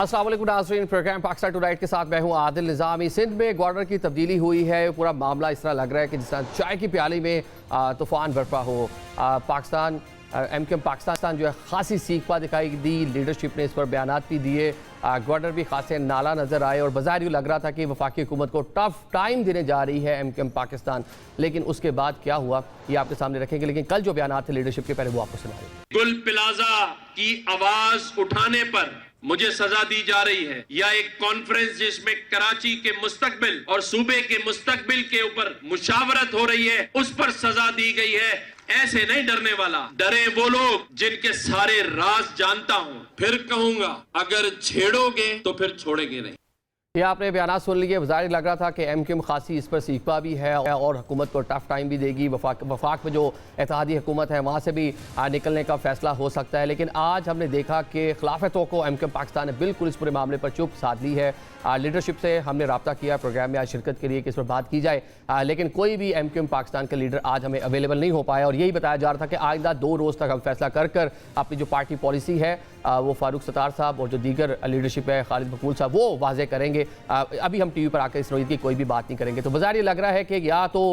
अस्सलाम वालेकुम नाज़रीन, प्रोग्राम पाकिस्तान टुनाइट के साथ मैं हूं आदिल निज़ामी। सिंध में गवर्नर की तब्दीली हुई है। पूरा मामला इस तरह लग रहा है कि जिस तरह चाय की प्याली में तूफ़ान बरपा हो। पाकिस्तान MKM पाकिस्तान जो है खासी सीखपा दिखाई दी। लीडरशिप ने इस पर बयानात भी दिए। गवर्नर भी खासे नाला नज़र आए और बाज़ार यूँ लग रहा था कि वफाकी हुकूमत को टफ टाइम देने जा रही है MKM पाकिस्तान। लेकिन उसके बाद क्या हुआ ये आपके सामने रखेंगे, लेकिन कल जो बयानात थे लीडरशिप के पहले वो आपको सुना दें। गुल प्लाजा की आवाज उठाने पर मुझे सजा दी जा रही है, या एक कॉन्फ्रेंस जिसमें कराची के मुस्तकबिल और सूबे के मुस्तकबिल के ऊपर मुशावरत हो रही है उस पर सजा दी गई है। ऐसे नहीं डरने वाला, डरे वो लोग जिनके सारे राज जानता हूं। फिर कहूंगा अगर छेड़ोगे तो फिर छोड़ेंगे नहीं। ये आपने बयान सुन लिए। ज़ाहिर लग रहा था कि MKM खासी इस पर सीखपा भी है और हुकूमत को टफ टाइम भी देगी। वफाक में जो इत्तेहादी हुकूमत है वहाँ से भी निकलने का फैसला हो सकता है। लेकिन आज हमने देखा कि खिलाफतों को MKM पाकिस्तान ने बिल्कुल इस पूरे मामले पर चुप साध ली है। लीडरशिप से हमने रब्ता किया प्रोग्राम में आज शिरकत के लिए कि इस पर बात की जाए, लेकिन कोई भी MKM पाकिस्तान का लीडर आज हमें अवेलेबल नहीं हो पाया। और यही बताया जा रहा था कि आइंदा 2 रोज़ तक हम फैसला कर कर अपनी जो पार्टी पॉलिसी है वो फारूक सत्तार साहब और जो दीगर लीडरशिप है खालिद मकबूल साहब वो वाजे करेंगे। अभी हम टीवी पर आकर इस नोयत की कोई भी बात नहीं करेंगे। तो बाज़ार ये लग रहा है कि या तो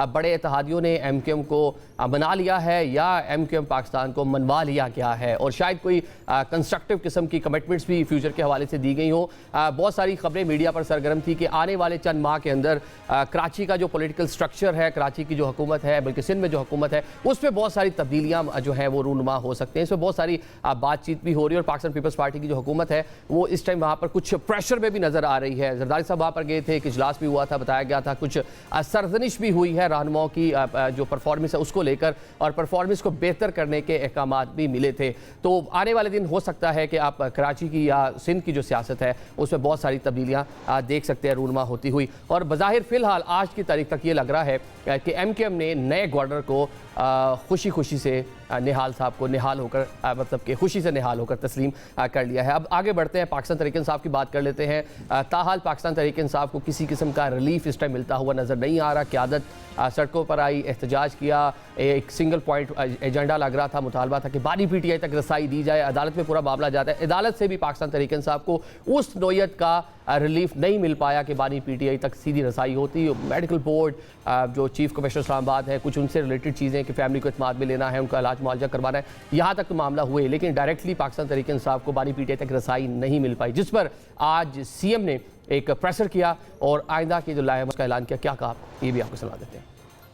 बड़े इत्तेहादियों ने MKM को मना लिया है या MKM पाकिस्तान को मनवा लिया गया है, और शायद कोई कंस्ट्रक्टिव किस्म की कमिटमेंट्स भी फ्यूचर के हवाले से दी गई हो। बहुत सारी खबरें मीडिया पर सरगर्म थी कि आने वाले चंद माह के अंदर कराची का जो पॉलिटिकल स्ट्रक्चर है, कराची की जो हुकूमत है, बल्कि सिंध में जो हुकूमत है उसमें बहुत सारी तब्दीलियाँ जो हैं वो रूनुमा हो सकते हैं। इसमें बहुत सारी बातचीत भी हो रही है और पाकिस्तान पीपल्स पार्टी की जो हुकूमत है वो इस टाइम वहाँ पर कुछ प्रेशर में भी नज़र आ रही है। जरदारी साहब वहाँ पर गए थे, एक इजलास भी हुआ था, बताया गया था कुछ सरजनिश भी हुई है रहनुमाओं की जो परफॉर्मेंस है उसको लेकर, और परफॉर्मेंस को बेहतर करने के अहकाम भी मिले थे। तो आने वाले दिन हो सकता है कि आप कराची की या सिंध की जो सियासत है उसमें बहुत सारी तब्दीलियाँ देख सकते हैं रूनुमा होती हुई। और बज़ाहिर फ़िलहाल आज की तारीख तक ये लग रहा है कि MKM ने नए गवर्नर को खुशी खुशी से निहाल साहब को निहाल होकर मतलब कि खुशी से निहाल होकर तस्लीम कर लिया है। अब आगे बढ़ते हैं, पाकिस्तान तहरीक इंसाफ की बात कर लेते हैं। ताहाल पाकिस्तान तहरीक इंसाफ को किसी किस्म का रिलीफ इस टाइम मिलता हुआ नज़र नहीं आ रहा। क़यादत सड़कों पर आई, एहतजाज किया, एक सिंगल पॉइंट एजेंडा लग रहा था, मुतालबा था कि बानी PTI तक रसाई दी जाए। अदालत में पूरा मामला जाता है, अदालत से भी पाकिस्तान तहरीक इंसाफ को उस नोयत का रिलीफ नहीं मिल पाया कि बानी PTI तक सीधी रसाई होती। मेडिकल बोर्ड जो चीफ कमिश्नर इस्लामाबाद है, कुछ उनसे रिलेटेड चीज़ें कि फैमिली को इत्मीनान में लेना है, उनका इलाज मुआवजा करवाना है, यहाँ तक तो मामला हुए, लेकिन डायरेक्टली पाकिस्तान तहरीक इंसाफ को बानी PTI तक रसाई नहीं मिल पाई, जिस पर आज CM ने एक प्रेशर किया और आइंदा की जो लाइम उसका ऐलान किया। क्या कहा ये भी आपको सुना देते हैं।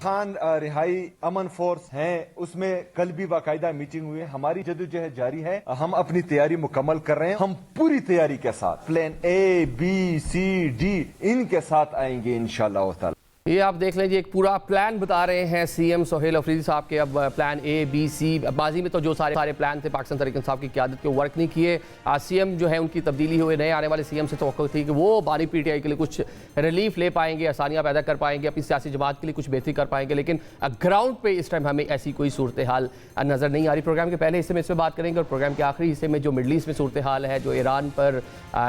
खान रिहाई अमन फोर्स हैं, उसमें कल भी बाकायदा मीटिंग हुई है। हमारी जदोजहद जारी है, हम अपनी तैयारी मुकम्मल कर रहे हैं। हम पूरी तैयारी के साथ plan A, B, C, D इनके साथ आएंगे इंशाअल्लाह ताला। ये आप देख लीजिए, एक पूरा प्लान बता रहे हैं CM सोहेल अफरीदी साहब के। अब प्लान A, B, C, बाजी में तो जो सारे प्लान थे पाकिस्तान तहरीक इंसाफ की क़यादत के वर्क नहीं किए। CM जो है उनकी तब्दीली हुए, नए आने वाले CM से तवक्को थी कि वो बानी PTI के लिए कुछ रिलीफ ले पाएंगे, आसानियाँ पैदा कर पाएंगे, अपनी सियासी जमात के लिए कुछ बेहतरी कर पाएंगे। लेकिन ग्राउंड पे इस टाइम हमें ऐसी कोई सूरत हाल नज़र नहीं आ रही। प्रोग्राम के पहले हिस्से में इस पर बात करेंगे और प्रोग्राम के आखिरी हिस्से में जो मिडल ईस्ट में सूरत हाल है, जो ईरान पर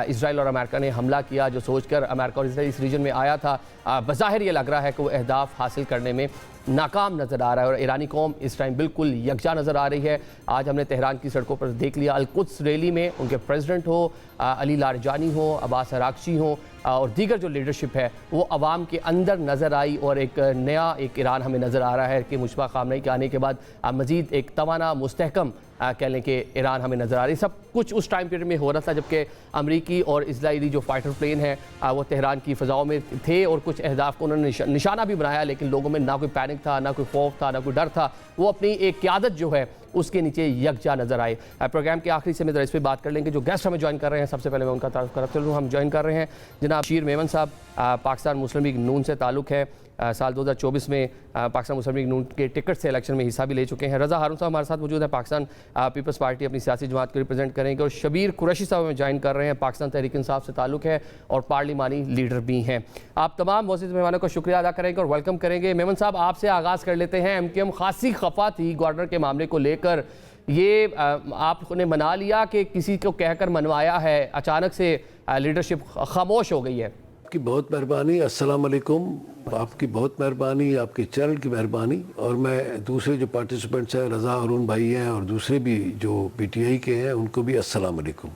इसराइल और अमेरिका ने हमला किया, जो सोच कर अमेरिका और इसराइल इस रीजन में आया था, बज़ाहिर ये लग रहा है कि वो अहदाफ हासिल करने में नाकाम नज़र आ रहा है और ईरानी कौम इस टाइम बिल्कुल यकजा नज़र आ रही है। आज हमने तेहरान की सड़कों पर देख लिया, अल-कुद्स रैली में उनके प्रेसिडेंट हो अली लारजानी हो, अब्बास अरागची हो और दीगर जो लीडरशिप है वो अवाम के अंदर नज़र आई, और एक नया एक ईरान हमें नज़र आ रहा है कि मुशतबा खामनेई के आने के बाद मज़ीद एक तवाना मुस्तहकम कह लें कि ईरान हमें नज़र आ रही। सब कुछ उस टाइम पीरियड में हो रहा था जबकि अमरीकी और इजरायली जो फाइटर प्लेन है वो तेहरान की फ़ज़ाओं में थे और कुछ अहदाफ को उन्होंने निशाना भी बनाया, लेकिन लोगों में ना कोई पैनिक था, ना कोई खौफ था, ना कोई डर था। वो अपनी एक क़यादत जो है उसके नीचे यकजा नज़र आए। प्रोग्राम के आखिरी से में इस पर बात कर लेंगे। जो गेस्ट हमें ज्वाइन कर रहे हैं, सबसे पहले मैं उनका तारुफ करता चलूँ। हम ज्वाइन कर रहे हैं जनाब बशीर मेमन साहब, पाकिस्तान मुस्लिम लीग नून से ताल्लुक़ है, साल 2024 में पाकिस्तान मुस्लिम लीग नून के टिकट से इलेक्शन में हिस्सा भी ले चुके हैं। रज़ा हारून साहब हमारे साथ मौजूद है, पाकिस्तान पीपल्स पार्टी अपनी सियासी जमात को रिप्रेजेंट करेंगे, और शबीर कुरैशी साहब हमें ज्वाइन कर रहे हैं, पाकिस्तान तहरीक इंसाफ से ताल्लुक़ है और पार्लिमानी लीडर भी हैं। आप तमाम मौजूद मेहमानों का शुक्रिया अदा करेंगे और वेलकम करेंगे। मेमन साहब आपसे आगाज़ कर लेते हैं। MKM खासी खफा थी गवर्नर के मामले को लेकर, ये आपने मना लिया कि किसी को कहकर मनवाया है, अचानक से लीडरशिप खामोश हो गई है? आपकी बहुत मेहरबानी, अस्सलाम वालेकुम, आपकी बहुत मेहरबानी, आपके चैनल की मेहरबानी, और मैं दूसरे जो पार्टिसिपेंट्स हैं, रज़ा हारून भाई हैं और दूसरे भी जो PTI के हैं, उनको भी अस्सलाम वालेकुम।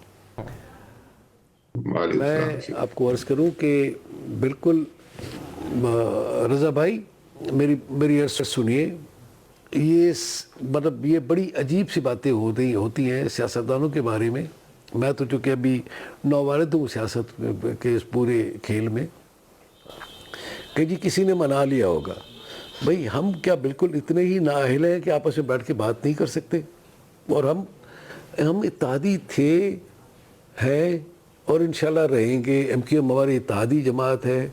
मैं आपको अर्ज करूं कि बिल्कुल रजा भाई मेरी अर्ज सुनिए। ये मतलब ये बड़ी अजीब सी बातें होती हैं सियासतदानों के बारे में। मैं तो चूँकि अभी नौवारिद हूँ सियासत के इस पूरे खेल में कि जी किसी ने मना लिया होगा। भाई हम क्या बिल्कुल इतने ही नाअहल हैं कि आपस में बैठ के बात नहीं कर सकते? और हम इत्तेहादी थे, हैं और इंशाल्लाह रहेंगे। MQM हमारी इत्तेहादी जमात है,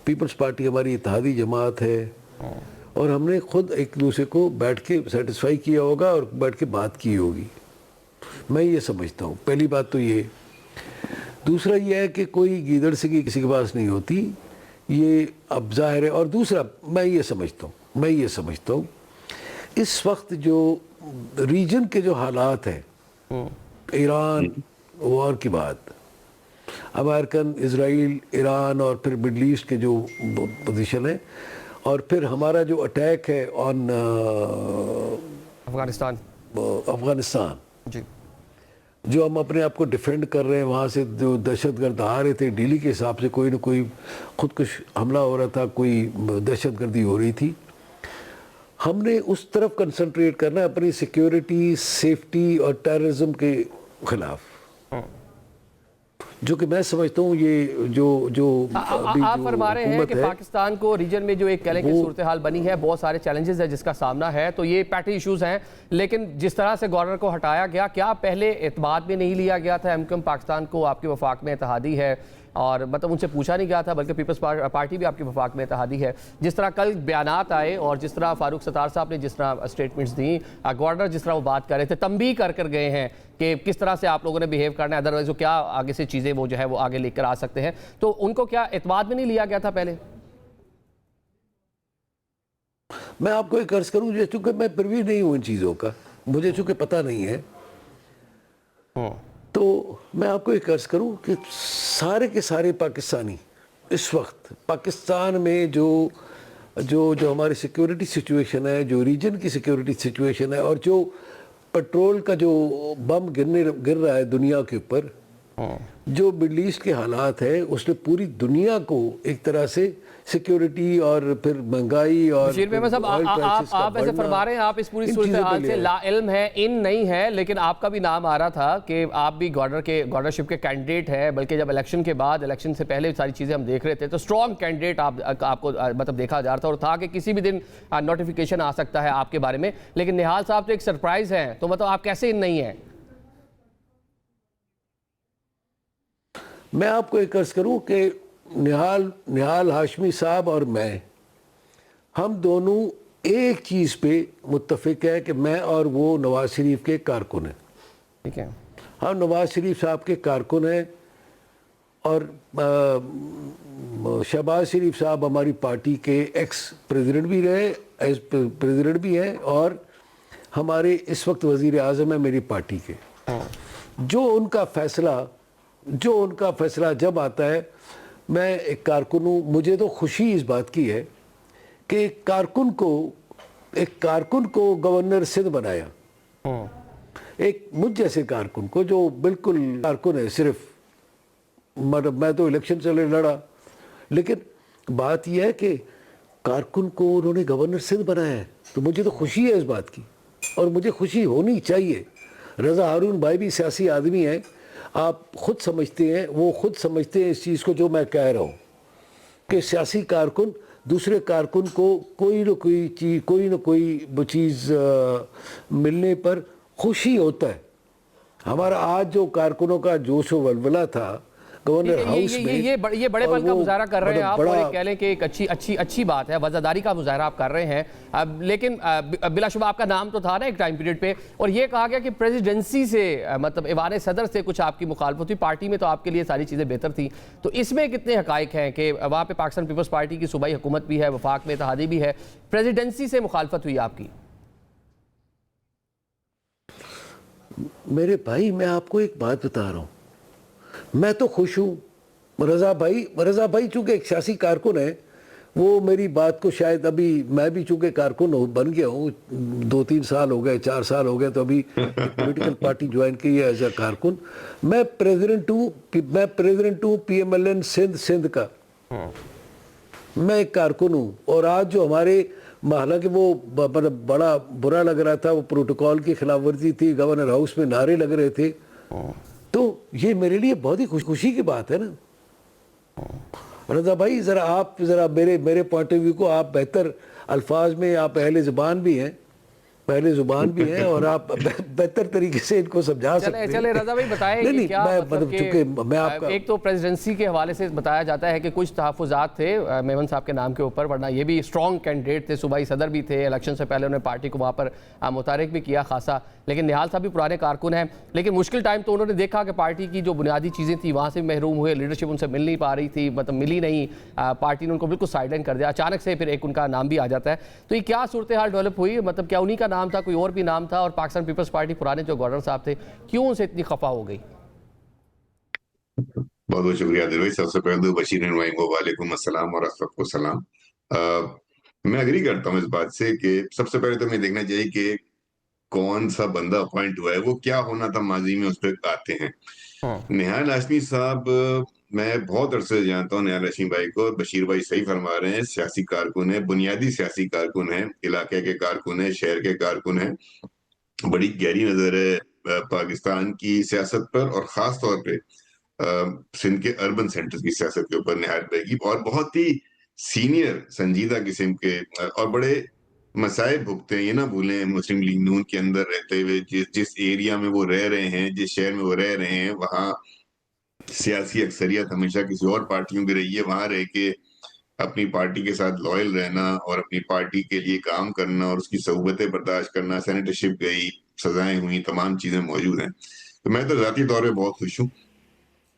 पीपल्स पार्टी हमारी इत्तेहादी जमात है, और हमने खुद एक दूसरे को बैठ के सेटिस्फाई किया होगा और बैठ के बात की होगी। मैं ये समझता हूँ, पहली बात तो ये। दूसरा ये है कि कोई गीदड़ से किसी के पास नहीं होती, ये अब जाहिर है। और दूसरा मैं ये समझता हूँ इस वक्त जो रीजन के जो हालात हैं, ईरान वॉर के बाद अमेरिकन, इजराइल, ईरान और फिर मिडल ईस्ट के जो पोजीशन है, और फिर हमारा जो अटैक है ऑन अफगानिस्तान जी, जो हम अपने आप को डिफेंड कर रहे हैं, वहाँ से जो दहशतगर्द आ रहे थे दिल्ली के हिसाब से, कोई ना कोई खुदकुश हमला हो रहा था, कोई दहशतगर्दी हो रही थी। हमने उस तरफ कंसंट्रेट करना है, अपनी सिक्योरिटी, सेफ्टी और टेररिज्म के खिलाफ, जो कि मैं समझता हूँ ये जो आप फरमा रहे हैं कि पाकिस्तान को रीजन में जो एक कह लें कि सूरत हाल बनी है, बहुत सारे चैलेंजेस है जिसका सामना है, तो ये पैटी इश्यूज हैं। लेकिन जिस तरह से गवर्नर को हटाया गया, क्या पहले एतमाद में नहीं लिया गया था? MQM पाकिस्तान को आपके वफाक में इत्तेहादी है, और मतलब उनसे पूछा नहीं गया था, बल्कि पीपल्स पार्टी भी आपके वफाक में इत्तेहादी है। जिस तरह कल बयानात आए और जिस तरह फारूक सत्तार साहब ने जिस तरह स्टेटमेंट्स दी, गवर्नर जिस तरह वो बात कर रहे थे, तंबीह कर गए हैं कि किस तरह से आप लोगों ने बिहेव करना है, अदरवाइज वो क्या आगे से चीज़ें वो जो है वो आगे लेकर आ सकते हैं। तो उनको क्या एतमाद में नहीं लिया गया था पहले? मैं आपको एक अर्ज करूँ, चूँकि मैं प्रिवी नहीं हूँ इन चीज़ों का, मुझे चूँकि पता नहीं है, तो मैं आपको एक अर्ज करूं कि सारे के सारे पाकिस्तानी इस वक्त पाकिस्तान में जो हमारी सिक्योरिटी सिचुएशन है, जो रीजन की सिक्योरिटी सिचुएशन है, और जो पेट्रोल का जो बम गिर रहा है दुनिया के ऊपर, जो मिडल ईस्ट के हालात है, उसने पूरी दुनिया को एक तरह से सिक्योरिटी और फिर महंगाई और आप ऐसे फरमा रहे हैं, आप इस पूरी सूरत हाल से लाइल्म है, इन नहीं है, लेकिन आपका भी नाम आ रहा था कि आप भी गवर्नरशिप के कैंडिडेट हैं, बल्कि जब इलेक्शन के बाद, इलेक्शन से पहले सारी चीज़ें हम देख रहे थे, तो स्ट्रॉन्ग कैंडिडेट आपको मतलब देखा जा रहा था, और था कि किसी भी दिन नोटिफिकेशन आ सकता है आपके बारे में। लेकिन निहाल साहब तो एक सरप्राइज है, तो मतलब आप कैसे इन नहीं हैं? मैं आपको एक अर्ज करूं कि निहाल हाशमी साहब और मैं, हम दोनों एक चीज़ पे मुत्तफिक है कि मैं और वो नवाज शरीफ के कारकुन हैं। ठीक है, हम नवाज शरीफ साहब के कारकुन हैं, और शहबाज शरीफ साहब हमारी पार्टी के एक्स प्रेसिडेंट भी रहे, एज प्रेसिडेंट भी हैं, और हमारे इस वक्त वज़ीर आज़म है मेरी पार्टी के। जो उनका फैसला जब आता है, मैं एक कारकुन हूँ, मुझे तो खुशी इस बात की है कि एक कारकुन को गवर्नर सिंध बनाया, एक मुझ जैसे कारकुन को, जो बिल्कुल कारकुन है सिर्फ, मतलब मैं तो इलेक्शन चले लड़ा, लेकिन बात यह है कि कारकुन को उन्होंने गवर्नर सिंध बनाया है, तो मुझे तो खुशी है इस बात की, और मुझे खुशी होनी चाहिए। रज़ा हारून भाई भी सियासी आदमी है, आप खुद समझते हैं, वो खुद समझते हैं इस चीज़ को जो मैं कह रहा हूँ, कि सियासी कारकुन दूसरे कारकुन को कोई ना कोई चीज़ मिलने पर खुशी होता है। हमारा आज जो कारकुनों का जोश व वलवला था गवर्नर हाउस में, ये बड़े पल का मुजाहरा कर रहे हैं आप, और एक कह लें कि एक अच्छी बात है, वज़ादारी का मुजाहरा आप कर रहे हैं। अब लेकिन बिलाशुबा आपका नाम तो था ना एक टाइम पीरियड पे, और ये कहा गया कि प्रेसिडेंसी से मतलब ऐवान सदर से कुछ आपकी मुखालफत हुई, पार्टी में तो आपके लिए सारी चीज़ें बेहतर थी, तो इसमें कितने हकाइक हैं कि वहाँ पे पाकिस्तान पीपल्स पार्टी की सूबाई हुकूमत भी है, वफाक में इत्तेहादी भी है, प्रेसिडेंसी से मुखालफत हुई आपकी? मेरे भाई मैं आपको एक बात बता रहा हूँ, मैं तो खुश हूँ। रज़ा भाई चूँकि एक सियासी कारकुन है, वो मेरी बात को शायद अभी मैं भी चूंकि कारकुन बन गया हूँ, 2-3 साल हो गए, 4 साल हो गए, तो अभी पॉलिटिकल पार्टी ज्वाइन की है एज अ कारकुन। मैं प्रेसिडेंट हूँ PMLN सिंध का, मैं एक कारकुन हूँ। और आज जो हमारे, हालांकि वो बड़ा बुरा लग रहा था, वो प्रोटोकॉल की खिलाफवर्जी थी, गवर्नर हाउस में नारे लग रहे थे, तो ये मेरे लिए बहुत ही खुशी की बात है ना। रजा भाई, जरा मेरे पॉइंट ऑफ व्यू को आप बेहतर अल्फाज में, आप अहले ज़ुबान भी हैं, और आप बेहतर तरीके से इनको समझा सकते हैं। चले रजा भाई बताएं नहीं, कि क्या मतलब चूंकि मैं आपका, एक तो प्रेसिडेंसी के हवाले से बताया जाता है कि कुछ तहफ़्फ़ुज़ात थे मेमन साहब के नाम के ऊपर, वरना ये भी स्ट्रॉन्ग कैंडिडेट थे, सूबाई सदर भी थे, इलेक्शन से पहले उन्होंने पार्टी को वहाँ पर मुतारिक भी किया खासा। लेकिन निहाल साहब भी पुराने कारकुन हैं, लेकिन मुश्किल टाइम तो उन्होंने देखा कि पार्टी की जो बुनियादी चीज़ें थी वहाँ से भी महरूम हुए, लीडरशिप उनसे मिल नहीं पा रही थी, मतलब मिली नहीं, पार्टी ने उनको बिल्कुल साइडलाइन कर दिया, अचानक से फिर एक उनका नाम भी आ जाता है। तो ये क्या सूरत हाल डेवलप हुई, मतलब क्या उन्हीं का नाम था, कोई और भी नाम था, और पाकिस्तान पीपल्स पार्टी पुराने जो गवर्नर साहब थे क्यों उनसे इतनी खफा हो गई? बहुत बहुत शुक्रिया दिल भाई। सबसे पहले तो बशीर वालेकुम अस्सलाम और सबको सलाम। मैं अग्री करता हूँ इस बात से कि सबसे पहले तो मैं देखना चाहिए कि कौन सा बंदा अपॉइंट हुआ है, वो क्या होना था माजी में, उस पर आते हैं। निहाल हाशमी साहब, मैं बहुत अरसे से जानता हूँ निहाल हाशमी भाई को, और बशीर भाई सही फरमा रहे हैं, सियासी कारकुन है, बुनियादी सियासी कारकुन है, इलाके के कारकुन है, शहर के कारकुन है, बड़ी गहरी नजर है पाकिस्तान की सियासत पर, और खास तौर पे सिंध के अर्बन सेंटर्स की सियासत के ऊपर निहाल भाई की, और बहुत ही सीनियर संजीदा किस्म के और बड़े मसाइल भुगते हैं। ये ना भूलें, मुस्लिम लीग नून के अंदर रहते हुए जिस एरिया में वो रह रहे हैं, जिस शहर में वो रह रहे हैं, वहाँ सियासी अक्सरियत हमेशा किसी और पार्टियों की रही है। वहां रह के अपनी पार्टी के साथ लॉयल रहना और अपनी पार्टी के लिए काम करना और उसकी सहूबतें बर्दाश्त करना, सेनेटरशिप गई, सजाएं हुई, तमाम चीजें मौजूद हैं। तो मैं तो जाती तौर पे बहुत खुश हूँ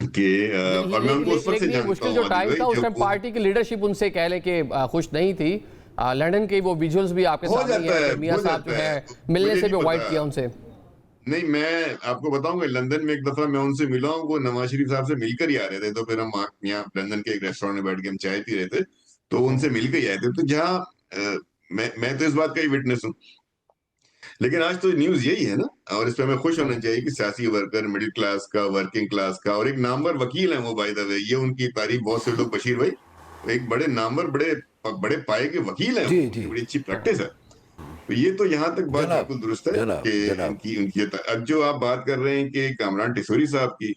कि और मैं उनको उस वक्त से जानता मुश्किल हूँ जो आदिल टाइम भाई, था उस जो टाइम पार्टी की लीडरशिप उनसे कह लें कि खुश नहीं थी। लंदन के वो विजुअल्स भी आपके हो सामने ही जाता है है, कि मियां हो साहब जो जाता है है। मिलने मुझे से भी नहीं अवॉइड पता, किया उनसे। नहीं मैं आपको बताऊंगा, लंदन में एक दफा मैं उनसे मिला हूँ, वो नवाज शरीफ साहब से मिलकर ही आ रहे थे, तो फिर हम यहाँ लंदन के एक रेस्टोरेंट में बैठ के हम चाय पी रहे थे, तो उनसे मिलकर ही आए थे। तो जहाँ मैं तो इस बात का ही विटनेस हूँ। लेकिन आज तो न्यूज यही है ना, और इस पे हमें खुश होना चाहिए कि सियासी वर्कर, मिडिल क्लास का, वर्किंग क्लास का, और एक नामवर वकील है वो, बाय द वे, ये उनकी तारीफ बहुत से लोग, बशीर भाई एक बड़े नामवर, बड़े बड़े पाए के वकील हैं जी वो, जी, उनकी बड़ी अच्छी प्रैक्टिस है। तो ये तो यहाँ तक बात जनाब, बिल्कुल दुरुस्त है जनाब, कि जनाब। इनकी उनकी अब जो आप बात कर रहे हैं कि कामरान टिसोरी साहब की,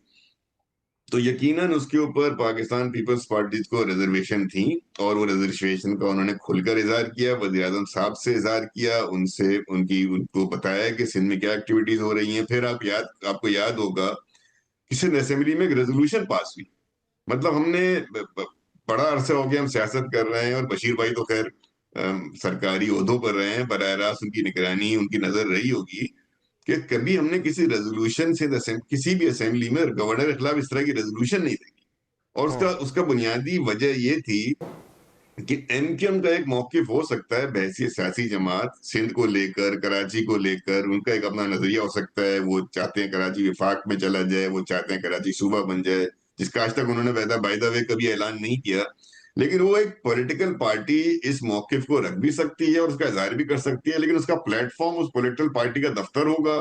तो यकीनन उसके ऊपर पाकिस्तान पीपल्स पार्टी को रिजर्वेशन थी, और वो रिजर्वेशन का उन्होंने खुलकर इजहार किया, वज़ीर आज़म साहब से इजहार किया, उनसे उनको बताया कि सिंध में क्या एक्टिविटीज हो रही हैं। फिर आपको याद होगा कि सिंध असेंबली में एक रेजोल्यूशन पास हुई। मतलब हमने बड़ा अरसा हो गया हम सियासत कर रहे हैं, और बशीर भाई तो खैर सरकारी ओहदों पर रहे हैं, बराह रास्त उनकी निगरानी, उनकी नजर रही होगी कि कभी हमने किसी रेजोल्यूशन से किसी भी असेंबली में गवर्नर के खिलाफ इस तरह की रेजोल्यूशन नहीं देखी। और उसका उसका बुनियादी वजह ये थी कि एमक्यूएम का एक मौकिफ हो सकता है बहसीत सियासी जमात, सिंध को लेकर, कराची को लेकर उनका एक अपना नजरिया हो सकता है। वो चाहते हैं कराची विफाक में चला जाए, वो चाहते हैं कराची सूबा बन जाए, जिसका आज तक उन्होंने वैदा बाय द वे कभी ऐलान नहीं किया। लेकिन वो एक पॉलिटिकल पार्टी इस मौकिफ को रख भी सकती है और उसका इजहार भी कर सकती है, लेकिन उसका प्लेटफॉर्म उस पॉलिटिकल पार्टी का दफ्तर होगा,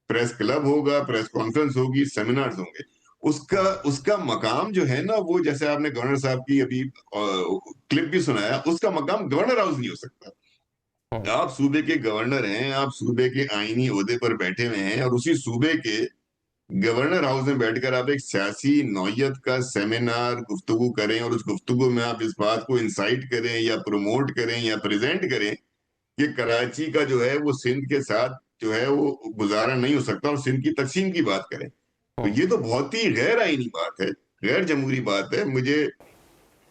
प्रेस क्लब होगा, प्रेस कॉन्फ्रेंस होगी, सेमिनार्स होंगे। उसका उसका मकाम जो है ना, वो जैसे आपने गवर्नर साहब की अभी क्लिप भी सुनाया, उसका मकाम गवर्नर हाउस नहीं हो सकता। आप सूबे के गवर्नर हैं, आप सूबे के आईनी ओहदे पर बैठे हुए हैं, और उसी सूबे के गवर्नर हाउस में बैठकर आप एक सियासी नौयत का सेमिनार गुफ्तगू करें, और उस गुफ्तगू में आप इस बात को इंसाइट करें या प्रमोट करें या प्रेजेंट करें कि कराची का जो है वो सिंध के साथ जो है वो गुजारा नहीं हो सकता, और सिंध की तकसीम की बात करें। तो ये तो बहुत ही गैर आईनी बात है, गैर जमहूरी बात है। मुझे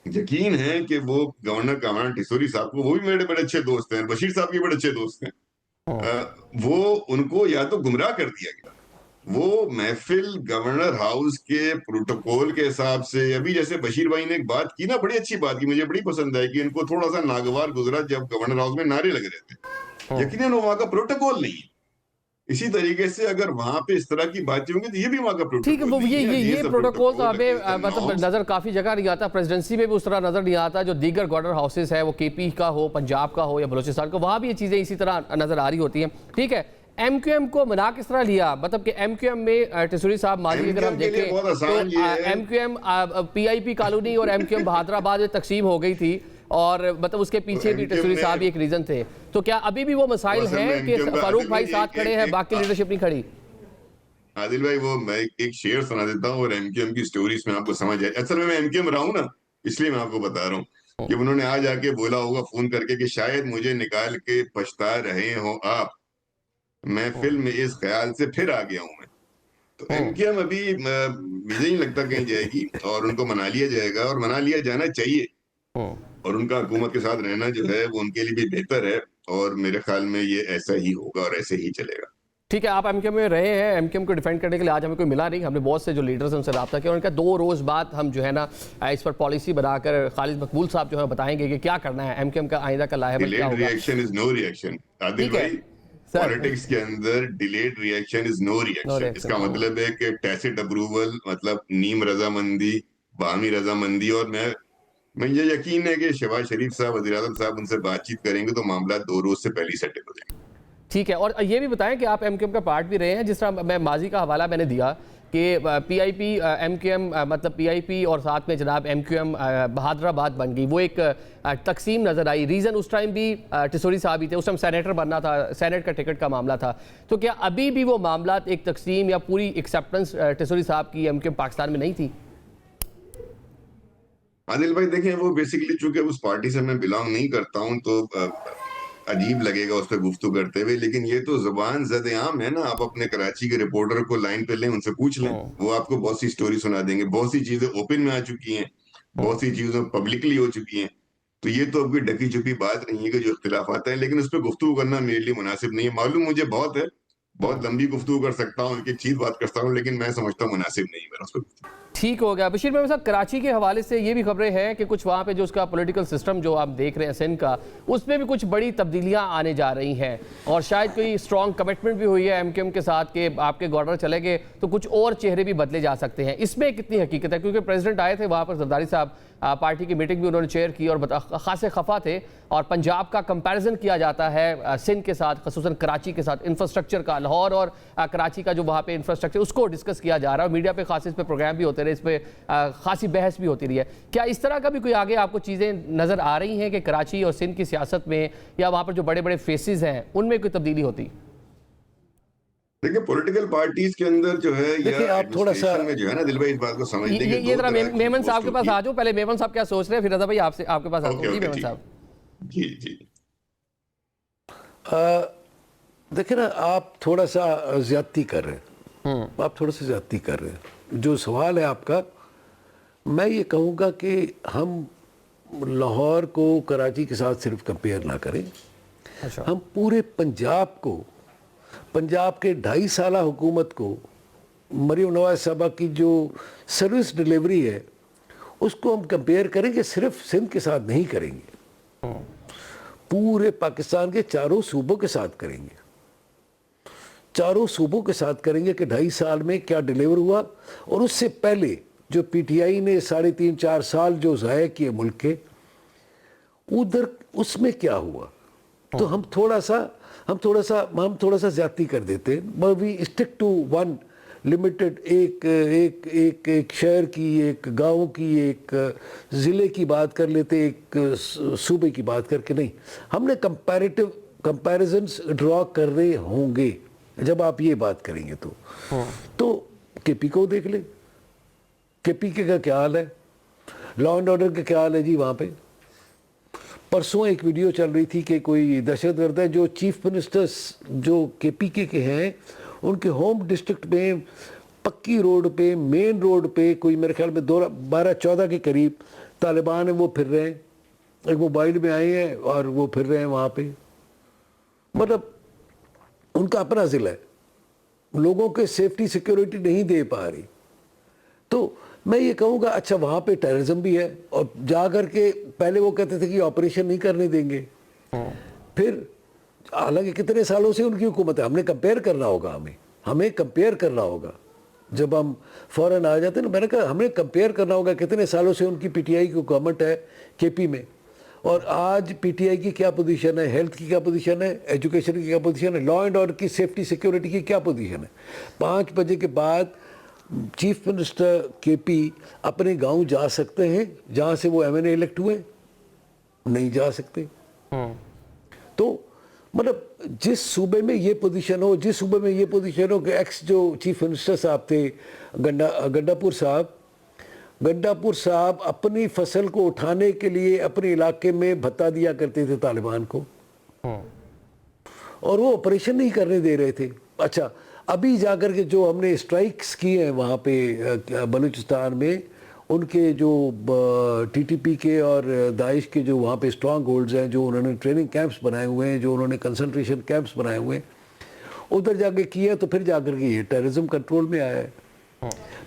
यकीन है कि वो गवर्नर कामरान टिसोरी साहब को, वो भी मेरे बड़े अच्छे दोस्त हैं, बशीर साहब के बड़े अच्छे दोस्त हैं, वो उनको या तो गुमराह कर दिया गया। वो महफिल गवर्नर हाउस के प्रोटोकॉल के हिसाब से, अभी जैसे बशीर भाई ने एक बात की ना, बड़ी अच्छी बात की, मुझे बड़ी पसंद है कि इनको थोड़ा सा नागवार गुजरा जब गवर्नर हाउस में नारे लग रहे थे। यकीनन वहां का प्रोटोकॉल नहीं है, इसी तरीके से अगर वहां पे इस तरह की बातें होंगी तो ये भी वहां का प्रोटोकॉल ठीक है, वो नहीं है। ये सब प्रोटोकॉल तो protocol हमें against the मतलब norms। नज़र काफ़ी जगह नहीं आता, प्रेसिडेंसी में भी उस तरह नज़र नहीं आता। जो दीगर गवर्नर हाउसेस है, वो केपी का हो, पंजाब का हो या बलोचिस्तान का, वहाँ भी ये चीज़ें इसी तरह नज़र आ रही होती हैं। ठीक है, एमक्यूएम को मना किस तरह लिया? मतलब कि एमक्यूएम में टिसूरी साहब माजी अगर हम MQM के लिए देखें बहुत आसान तो ये है। एमक्यूएम पीआईपी कॉलोनी और एमक्यूएम बहादुराबाद में तकसीम हो गई थी, और मतलब उसके पीछे भी MQM टिसूरी ने- साहब ही एक रीज़न थे। तो क्या अभी भी वो मसाइल असल में हैं कि MQM का- फारूक असल भाई में साथ खड़े हैं, बाकी लीडरशिप नहीं खड़ी? आदिल भाई, वो मैं एक शेर सुना देता हूँ और एमक्यूएम की स्टोरीज में आपको समझ आए। असल में मैं एमक्यूएम रहा हूँ ना, इसलिए मैं आपको बता रहा हूँ कि उन्होंने आज आके बोला होगा फोन करके कि शायद मुझे निकाल के पछता रहे हो आप, मैं फिल्म में इस ख्याल से फिर आ गया हूं मैं। तो एमक्यूएम अभी मुझे नहीं लगता कहीं जाएगी, और उनको मना लिया जाएगा और मना लिया जाना चाहिए, और उनका हुकूमत के साथ रहना जो है वो उनके लिए भी बेहतर है, और मेरे ख्याल में ये ऐसा ही होगा और ऐसे ही चलेगा। ठीक है, आप एमक्यूएम में रहे हैं, एमक्यूएम को डिफेंड करने के लिए आज हमें कोई मिला नहीं। हमने बहुत से जो लीडर्स हैं उनसे रब्ता किया, और उनका 2 रोज़ बाद हम जो है ना इस पर पॉलिसी बनाकर खालिद मकबूल साहब जो है बताएंगे कि क्या करना है, एमक्यूएम का आइंदा का लाहेबल क्या डिलेड होगा। Reaction is no reaction Adil ठीक है भाई। सर, पॉलिटिक्स के अंदर delayed reaction is no no reaction. Reaction. इसका मतलब है कि टैसिट अप्रूवल मतलब नीम रजामंदी, बाहमी रजामंदी, और मुझे यकीन है कि शहबाज शरीफ साहब, वज़ीर आज़म साहब उनसे बातचीत करेंगे तो मामला 2 रोज से पहले सेटल हो जाएंगे। ठीक है, और ये भी बताएं कि आप एमक्यूएम का पार्ट भी रहे हैं। जिस तरह मैं माजी का हवाला मैंने दिया कि पीआईपी एमक्यूएम मतलब पीआईपी और साथ में जनाब एमक्यूएम बहादुराबाद बन गई, वो एक तकसीम नज़र आई। रीज़न उस टाइम भी टिसूरी साहब ही थे, उस टाइम सेनेटर बनना था, सेनेट का टिकट का मामला था। तो क्या अभी भी वो मामला एक तकसीम या पूरी एक्सेप्टेंस टिसूरी साहब की एमक्यूएम पाकिस्तान में नहीं थी? आदिल भाई देखें, वो बेसिकली चूंकि उस पार्टी से मैं बिलोंग नहीं करता हूं तो अजीब लगेगा उस पर गुफ्तगू करते हुए, लेकिन ये तो जुबान ज़द-ए-आम है ना। आप अपने कराची के रिपोर्टर को लाइन पे लें, उनसे पूछ लें, वो आपको बहुत सी स्टोरी सुना देंगे। बहुत सी चीजें ओपन में आ चुकी हैं, बहुत सी चीजें पब्लिकली हो चुकी हैं। तो ये तो अब कोई ढकी छुपी बात नहीं है कि जो इख्तिलाफात हैं, लेकिन उस पर गुफ्तगू करना मेरे लिए मुनासिब नहीं है। मालूम मुझे बहुत है, बहुत लंबी गुफ्तगू कर सकता हूँ, एक एक चीज बात करता हूँ, लेकिन मैं समझता हूँ मुनासिब नहीं है मेरा उस पर। ठीक हो गया। बशीर मेमन साहब, कराची के हवाले से ये भी खबरें हैं कि कुछ वहाँ पे जो उसका पॉलिटिकल सिस्टम जो आप देख रहे हैं सिंध का, उसमें भी कुछ बड़ी तब्दीलियाँ आने जा रही हैं, और शायद कोई स्ट्रॉन्ग कमिटमेंट भी हुई है एमक्यूएम के साथ कि आपके गवर्नर चले गए तो कुछ और चेहरे भी बदले जा सकते हैं। इसमें कितनी हकीकत है? क्योंकि प्रेसिडेंट आए थे वहाँ पर, जरदारी साहब पार्टी की मीटिंग भी उन्होंने चेयर की और खासे खफा थे, और पंजाब का कंपैरिजन किया जाता है सिंध के साथ, खसूसन कराची के साथ, इंफ्रास्ट्रक्चर का। लाहौर और कराची का जो वहाँ पे इंफ्रास्ट्रक्चर, उसको डिस्कस किया जा रहा है, और मीडिया पे खास इस पे प्रोग्राम भी होते रहे, इस पर खासी बहस भी होती रही है। क्या इस तरह का भी कोई आगे आपको चीज़ें नज़र आ रही हैं कि कराची और सिंध की सियासत में या वहाँ पर जो बड़े बड़े फेसेस हैं उनमें कोई तब्दीली होती? देखिए, पॉलिटिकल पार्टीज के अंदर जो है या आप थोड़ा सा एडमिनिस्ट्रेशन में जो है ना दिल भाई, इस बात को समझने के ये जरा मेमन साहब के पास आ जाओ, पहले मेमन साहब क्या सोच रहे हैं, फिर रजा भाई आपसे आपके पास आता हूं। जी मेमन साहब। जी जी। देखिए ना, आप थोड़ा सा ज्यादती कर रहे हैं, आप थोड़ा सा ज्यादती कर रहे हैं। जो सवाल है आपका, मैं ये कहूँगा कि हम लाहौर को कराची के साथ सिर्फ कंपेयर ना करें। अच्छा। हम पूरे पंजाब को, पंजाब के 2.5 साल हुकूमत को, मरीम नवाज साहबा की जो सर्विस डिलीवरी है उसको हम कंपेयर करेंगे, सिर्फ सिंध के साथ नहीं करेंगे, पूरे पाकिस्तान के चारों सूबों के साथ करेंगे। चारों सूबों के साथ करेंगे कि 2.5 साल में क्या डिलीवर हुआ, और उससे पहले जो पीटीआई ने 3.5-4 साल जो ज़ाया किए मुल्क के, उधर उसमें क्या हुआ। तो हम थोड़ा सा ज्यादती कर देते हैं। We stick to one limited, एक शहर की, एक गांव की, एक ज़िले की बात कर लेते, एक सूबे की बात करके नहीं। हमने कंपैरिजन्स ड्रॉ कर रहे होंगे जब आप ये बात करेंगे तो केपी को देख ले, केपी के का क्या हाल है, लॉ एंड ऑर्डर का क्या हाल है जी वहाँ पे। परसों एक वीडियो चल रही थी कि कोई दहशतगर्द है, जो चीफ मिनिस्टर्स जो केपीके के हैं, उनके होम डिस्ट्रिक्ट में पक्की रोड पे, मेन रोड पे, कोई मेरे ख्याल में 12-14 के करीब तालिबान है, वो फिर रहे हैं, एक मोबाइल में आए हैं और वो फिर रहे हैं वहाँ पे। मतलब उनका अपना ज़िला है, लोगों के सेफ्टी सिक्योरिटी नहीं दे पा रही। तो मैं ये कहूँगा, अच्छा वहाँ पे टेररिज्म भी है, और जा कर के पहले वो कहते थे कि ऑपरेशन नहीं करने देंगे, फिर हालांकि कितने सालों से उनकी हुकूमत है, हमने कंपेयर करना होगा, हमें कंपेयर करना होगा। जब हम फौरन आ जाते हैं ना, मैंने कहा हमें कंपेयर करना होगा कितने सालों से उनकी पीटीआई की गवर्नमेंट है केपी में, और आज पीटीआई की क्या पोजीशन है, हेल्थ की क्या पोजीशन है, एजुकेशन की क्या पोजीशन है, लॉ एंड ऑर्डर की, सेफ्टी सिक्योरिटी की क्या पोजीशन है। 5 बजे के बाद चीफ मिनिस्टर केपी अपने गांव जा सकते हैं जहां से वो एमएनए इलेक्ट हुए? नहीं जा सकते। तो मतलब जिस सूबे में ये पोजीशन हो, जिस सूबे में ये पोजीशन हो कि एक्स जो चीफ मिनिस्टर साहब थे गंडापुर साहब अपनी फसल को उठाने के लिए अपने इलाके में भत्ता दिया करते थे तालिबान को, और वो ऑपरेशन नहीं करने दे रहे थे। अच्छा, अभी जाकर के जो हमने स्ट्राइक्स किए हैं वहाँ पे बलूचिस्तान में, उनके जो टीटीपी के और दाइश के जो वहाँ पे स्ट्रांग होल्ड्स हैं, जो उन्होंने ट्रेनिंग कैंप्स बनाए हुए हैं, जो उन्होंने कंसंट्रेशन कैंप्स बनाए हुए हैं, उधर जाके किया तो फिर जाकर के ये टेररिज्म कंट्रोल में आया है।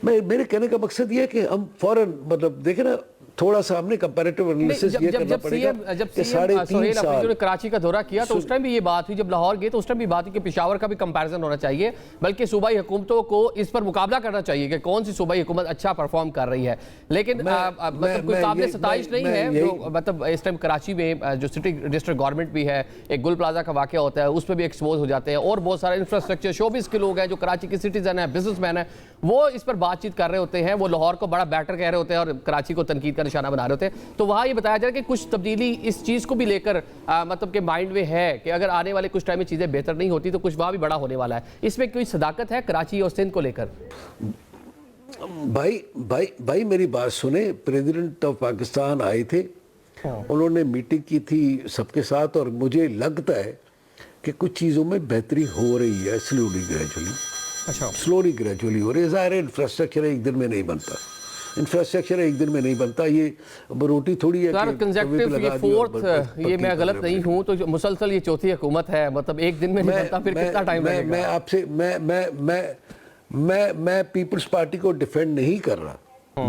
मेरे कहने का मकसद ये है कि हम फौरन मतलब देखें ना, थोड़ा सा हमने कंपैरेटिव एनालिसिस ये करना पड़ेगा कि 3.5 साल कराची का दौरा किया तो उस टाइम भी ये बात हुई, जब लाहौर गए तो उस टाइम भी बात हुई कि पेशावर का भी कंपैरिजन होना चाहिए, बल्कि सूबाई हुकूमतों को इस पर मुकाबला करना चाहिए कि कौन सी सूबाई हुकूमत अच्छा परफॉर्म कर रही है। लेकिन मतलब कोई काबिल सताइश नहीं है जो मतलब इस टाइम कराची में जो सिटी डिस्ट्रिक्ट गवर्नमेंट भी है, एक गुल प्लाजा का वाकया होता है, उस पर भी एक्सपोज हो जाते हैं, और बहुत सारे इंफ्रास्ट्रक्चर शोबिस के लोग हैं जो कराची के सिटीजन है, बिजनेसमैन है, वो इस पर बातचीत कर रहे होते हैं, वो लाहौर को बड़ा बेटर कह रहे होते हैं और कराची को तनकीद का निशाना बना रहे होते हैं। तो वहाँ ये बताया जा रहा है कि कुछ तब्दीली इस चीज़ को भी लेकर मतलब के माइंड में है कि अगर आने वाले कुछ टाइम में चीज़ें बेहतर नहीं होती तो कुछ वहाँ भी बड़ा होने वाला है। इसमें कोई सदाकत है कराची और सिंध को लेकर? भाई मेरी बात सुने, प्रेसिडेंट ऑफ पाकिस्तान आए थे, उन्होंने मीटिंग की थी सबके साथ, और मुझे लगता है कि कुछ चीज़ों में बेहतरी हो रही है स्लोली ग्रेजुअली। अच्छा, स्लोली ग्रेजुअली हो रही है। ज़ाहिर है इंफ्रास्ट्रक्चर एक दिन में नहीं बनता, इंफ्रास्ट्रक्चर एक दिन में नहीं बनता, ये रोटी थोड़ी है सर कंसेक्टिव ये फोर्थ, ये मैं गलत नहीं हूं तो मुसलसल ये चौथी हुकूमत है, मतलब एक दिन में नहीं बनता, फिर कितना टाइम लगेगा? मैं आपसे मैं पीपल्स पार्टी को डिफेंड नहीं कर रहा,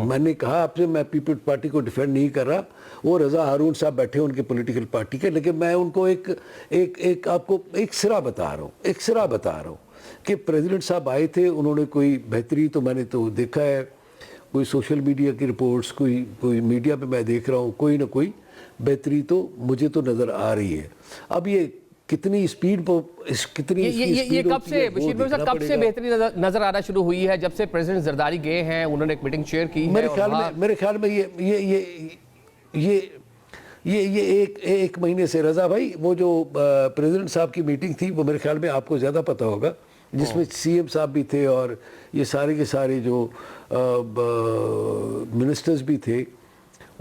मैंने कहा आपसे मैं पीपल्स पार्टी को डिफेंड नहीं कर रहा, वो रजा हारून साहब बैठे उनके पॉलिटिकल पार्टी के, लेकिन मैं उनको एक आपको एक सिरा बता रहा हूँ कि प्रेसिडेंट साहब आए थे, उन्होंने कोई बेहतरी तो मैंने तो देखा है, कोई सोशल मीडिया की रिपोर्ट्स, कोई मीडिया पे मैं देख रहा हूँ, कोई ना कोई बेहतरी तो मुझे तो नज़र आ रही है। अब ये कितनी स्पीड पर ये कब से बशीर भाई साहब कब से बेहतरी नजर आना शुरू हुई है? जब से प्रेसिडेंट जरदारी गए हैं, उन्होंने एक मीटिंग शेयर की है, मेरे ख्याल में ये एक महीने से। रजा भाई, वो जो प्रेसिडेंट साहब की मीटिंग थी वो मेरे ख्याल में आपको ज़्यादा पता होगा, जिसमें सीएम साहब भी थे और ये सारे के सारे जो मिनिस्टर्स भी थे,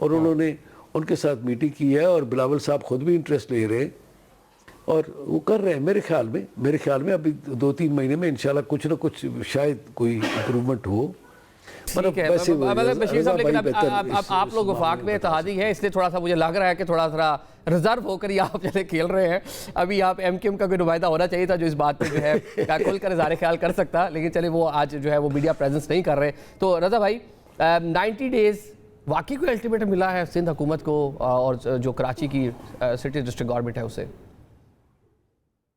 और उन्होंने उनके साथ मीटिंग की है, और बिलावल साहब खुद भी इंटरेस्ट ले रहे हैं और वो कर रहे हैं। मेरे ख्याल में अभी 2-3 महीने में इंशाल्लाह कुछ ना कुछ शायद कोई इम्प्रूवमेंट हो। बशीर साहब, लेकिन अब आप लोग वफाक में इत्तेहादी है, इसलिए थोड़ा सा मुझे लग रहा है कि थोड़ा सा रिजर्व होकर ही आप चले खेल रहे हैं। अभी आप एमक्यूएम का कोई नुमाइंदा होना चाहिए था जो इस बात पे जो है खुलकर इज़हार ख्याल कर सकता, लेकिन चले वो आज जो है वो मीडिया प्रेजेंस नहीं कर रहे। तो रजा भाई, 90 डेज वाकई कोई अल्टीमेटम मिला है सिंध हुकूमत को और जो कराची की सिटी डिस्ट्रिक्ट गवर्नमेंट है उसे?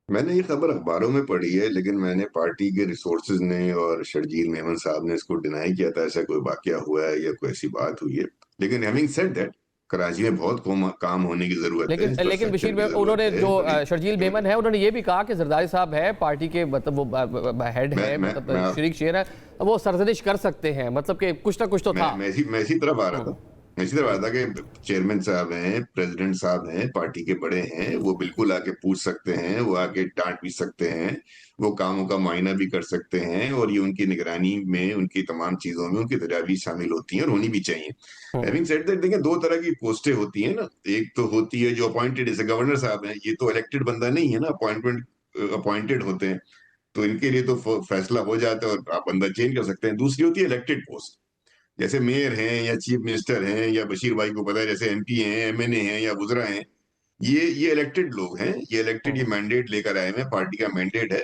मैंने ये खबर अखबारों में पढ़ी है, लेकिन मैंने पार्टी के रिसोर्सेज ने और शर्जील मेमन साहब ने इसको डिनाई किया था, ऐसा कोई वाकया हुआ है या कोई ऐसी बात हुई है। लेकिन हैविंग सेड दैट, कराची में बहुत काम होने की जरूरत है। लेकिन बशीर भाई, उन्होंने जो शर्जील मेमन है, उन्होंने ये भी कहा कि जरदारी साहब है पार्टी के, मतलब वो हेड है, मतलब शरीक शेर है, वो सरजनिश कर सकते हैं, मतलब कि कुछ ना कुछ तो था। मैं इसी तरफ आ रहा था कि चेयरमैन साहब हैं, प्रेसिडेंट साहब हैं, पार्टी के बड़े हैं, वो बिल्कुल आके पूछ सकते हैं, वो आके डांट भी सकते हैं, वो कामों का मायना भी कर सकते हैं, और ये उनकी निगरानी में, उनकी तमाम चीजों में उनकी तजावीज़ शामिल होती हैं और होनी भी चाहिए। हैविंग सेड दैट, देखिए 2 तरह की पोस्टें होती हैं ना, एक तो होती है जो अपॉइंटेड, जैसे गवर्नर साहब हैं, ये तो इलेक्टेड बंदा नहीं है ना, अपॉइंटेड होते हैं, तो इनके लिए तो फैसला हो जाता है और आप बंदा चेंज कर सकते हैं। दूसरी होती है इलेक्टेड पोस्ट, जैसे मेयर हैं या चीफ मिनिस्टर हैं, या बशीर भाई को पता है जैसे एमपी हैं, एमएनए हैं या वुज़रा हैं, ये इलेक्टेड लोग हैं, ये मैंडेट लेकर आए हैं, पार्टी का मैंडेट है।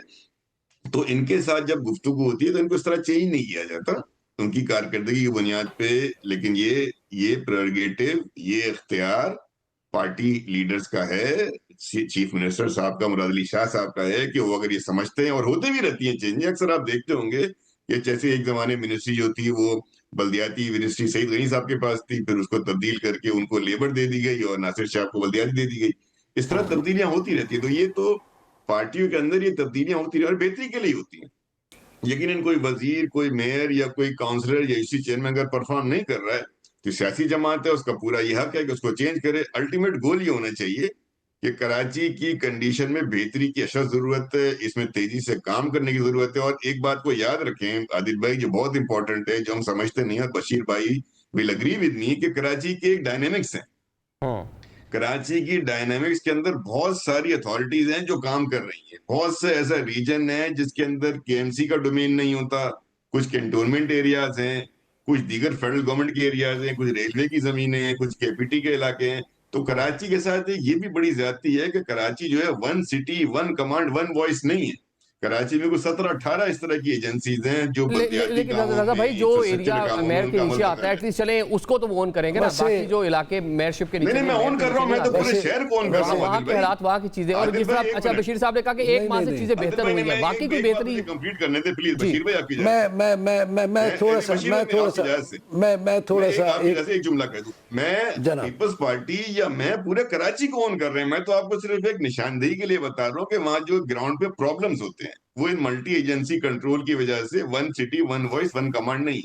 तो इनके साथ जब गुफ्तगू होती है तो इनको इस तरह चेंज नहीं किया जाता उनकी कारकर्दगी की बुनियाद पे, लेकिन ये प्रेरोगेटिव, ये इख्तियार पार्टी लीडर्स का है, चीफ मिनिस्टर साहब का, मुराद अली शाह साहब का है कि वो अगर ये समझते हैं, और होते भी रहती है चेंज, अक्सर आप देखते होंगे कि जैसे एक जमाने मिनिस्ट्री जो थी वो बल्दियाती मिनिस्ट्री सईद गनी साहब के पास थी, फिर उसको तब्दील करके उनको लेबर दे दी गई और नासिर शाह को बल्दियाती दे दी गई। इस तरह तब्दीलियां होती रहती है। तो ये तो पार्टियों के अंदर ये तब्दीलियां होती रही और बेहतरी के लिए होती हैं। यकीनन कोई वजीर, कोई मेयर या कोई काउंसलर या इसी चेयरमैन अगर परफॉर्म नहीं कर रहा है तो सियासी जमात है, उसका पूरा ये हक है कि उसको चेंज करे। अल्टीमेट गोल ये होना चाहिए कि कराची की कंडीशन में बेहतरी की अशद जरूरत है, इसमें तेजी से काम करने की जरूरत है। और एक बात को याद रखें आदिल भाई, जो बहुत इंपॉर्टेंट है, जो हम समझते नहीं है, बशीर भाई विल एग्री विद मी, कि कराची के एक डायनेमिक्स है। कराची की डायनामिक्स के अंदर बहुत सारी अथॉरिटीज हैं जो काम कर रही हैं। बहुत से ऐसा रीजन है जिसके अंदर केएमसी का डोमेन नहीं होता, कुछ कैंटोनमेंट एरियाज हैं, कुछ दीगर फेडरल गवर्नमेंट के एरियाज हैं, कुछ रेलवे की जमीनें हैं, कुछ केपीटी के इलाके हैं। तो कराची के साथ ये भी बड़ी ज्यादती है कि कराची जो है one city one command one voice नहीं है। कराची में कुछ 17-18 इस तरह की एजेंसीज हैं जो लेकिन रजा भाई जो एरिया मेयर के नीचे आता है एटलीस्ट चले उसको तो वो ऑन करेंगे ना, बाकी जो इलाके मेयरशिप के नीचे नहीं, मैं ऑन कर रहा हूं, मैं तो पूरे शहर को ऑन कर रहा हूं। वहां के हालात, वहां की चीजें, और जिस तरह अच्छा बशीर साहब ने कहा कि एक माह से चीजें बेहतर हुई है, बाकी की बेहतरी कंप्लीट करने दे प्लीज बशीर भाई। आपकी मैं थोड़ा सा एक जुमला कह दूं, मैं पीपल्स पार्टी या मैं पूरे कराची को ऑन कर रहे हैं। मैं तो आपको सिर्फ एक निशानदेही के लिए बता रहा हूँ कि वहां जो ग्राउंड पे प्रॉब्लम्स होते हैं वो इन मल्टी एजेंसी कंट्रोल की वजह से one city one voice one command नहीं है।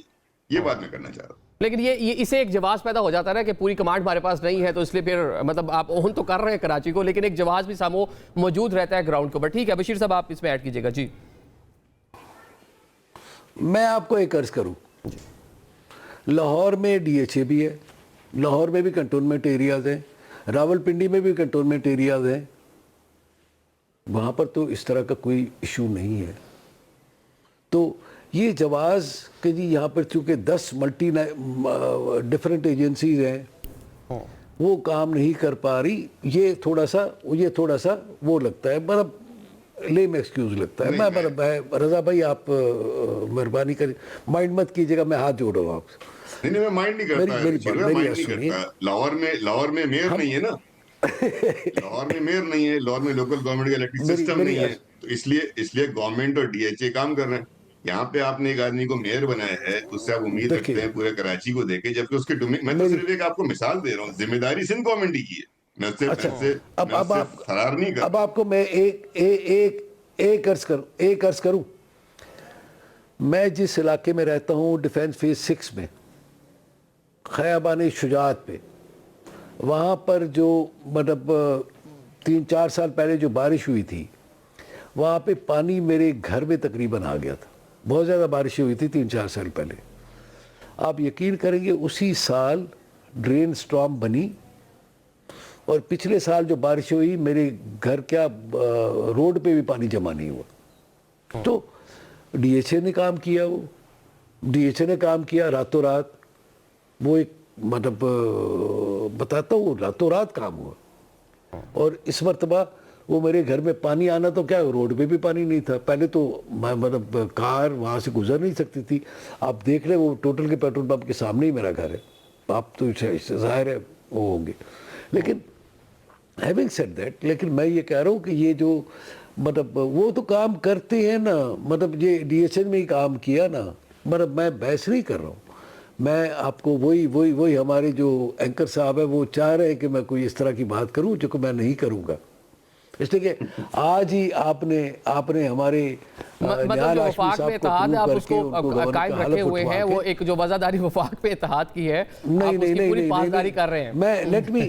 ये बात मैं करना चाह रहा हूँ। लेकिन ये इससे एक जवाब पैदा हो जाता है कि पूरी कमांड हमारे पास नहीं है, तो इसलिए फिर मतलब आप ओन तो कर रहे हैं कराची को, लेकिन एक जवाब भी सामो मौजूद रहता है ग्राउंड के ऊपर। ठीक है बशीर साहब, आप इसमें ऐड कीजिएगा जी। मैं आपको एक अर्ज करूं, लाहौर में डीएचए भी है, लाहौर में भी कंटोनमेंट एरियाज हैं, रावलपिंडी में भी कंटोनमेंट एरियाज हैं, वहाँ पर तो इस तरह का कोई इशू नहीं है। तो ये जवाज़ कि जी यहाँ पर चूँकि 10 मल्टी डिफरेंट एजेंसीज हैं वो काम नहीं कर पा रही, ये थोड़ा सा वो लगता है, मतलब लेम एक्सक्यूज लगता है। मैं रजा भाई आप मेहरबानी कर माइंड मत कीजिएगा, मैं हाथ जोड़ रहा हूँ आपसे। नहीं, मैं माइंड नहीं करता। लाहौर में मेयर नहीं है ना, लाहौर में मेयर नहीं है, लाहौर में लोकल गवर्नमेंट का इलेक्ट्रिक सिस्टम नहीं है, तो इसलिए गवर्नमेंट और डीएचए काम कर रहे हैं। यहाँ पे आपने एक आदमी को मेयर बनाया है, उससे आप उम्मीद रखते हैं पूरे कराची को देखे, जबकि उसके मैं तो सिर्फ एक आपको मिसाल दे रहा हूँ, जिम्मेदारी सिंध गवर्नमेंट की है। मैं उससे फरार नहीं कर। अब आपको मैं एक अर्ज करूं, मैं जिस इलाके में रहता हूँ डिफेंस फेज 6 में, खयाबान शुजात पे, वहाँ पर जो मतलब 3-4 साल पहले जो बारिश हुई थी, वहाँ पे पानी मेरे घर में तकरीबन आ गया था। बहुत ज़्यादा बारिश हुई थी 3-4 साल पहले। आप यकीन करेंगे उसी साल ड्रेन स्टॉर्म बनी और पिछले साल जो बारिश हुई मेरे घर क्या रोड पे भी पानी जमा नहीं हुआ। तो डीएचए ने काम किया, वो डीएचए ने काम किया रातों रात। वो एक मतलब बताता हूँ रातों रात काम हुआ। और इस मरतबा वो मेरे घर में पानी आना तो क्या, रोड पे भी पानी नहीं था। पहले तो मतलब कार वहाँ से गुजर नहीं सकती थी। आप देख रहे वो टोटल के पेट्रोल पंप के सामने ही मेरा घर है, आप तो जाहिर है वो होंगे। लेकिन हैविंग सेड दैट, लेकिन मैं ये कह रहा हूँ कि ये जो मतलब वो तो काम करते हैं ना, मतलब ये डीएचएन में ही काम किया ना, मतलब मैं बहस नहीं कर रहा हूँ। मैं आपको वही हमारे जो एंकर साहब है वो चाह रहे हैं कि मैं कोई इस तरह की बात करूं जो कि मैं नहीं करूंगा। इसलिए कि आज ही आपने हमारे मतलब जो वफाक पे इत्तेहाद आप उसको कायम रखे हुए हैं, वो एक जो वज़ादारी वफाक पे इत्तेहाद की है, नहीं पूरी पासदारी कर रहे हैं। मैं लेट मी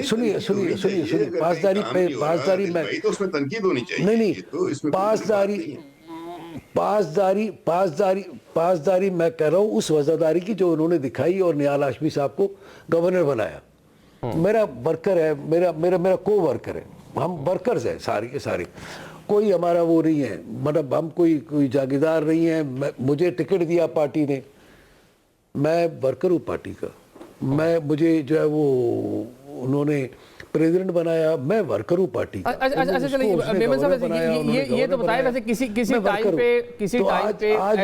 सुनिए पासदारी मैं तो उसमें तनकीद होनी चाहिए। नहीं पासदारी मैं कह रहा हूँ उस वज़ादारी की जो उन्होंने दिखाई और नियाल हाशमी साहब को गवर्नर बनाया। मेरा वर्कर है, मेरा को वर्कर है, हम वर्कर्स हैं सारे के सारे, कोई हमारा वो नहीं है, मतलब हम कोई जागीरदार नहीं है। मुझे टिकट दिया पार्टी ने, मैं वर्कर हूँ पार्टी का। मुझे जो है वो उन्होंने प्रेसिडेंट बनाया, मैं वर्कर हूँ पार्टी का। अच्छा चलिए मेमन साहब ये तो बताएं, वैसे किसी टाइम पे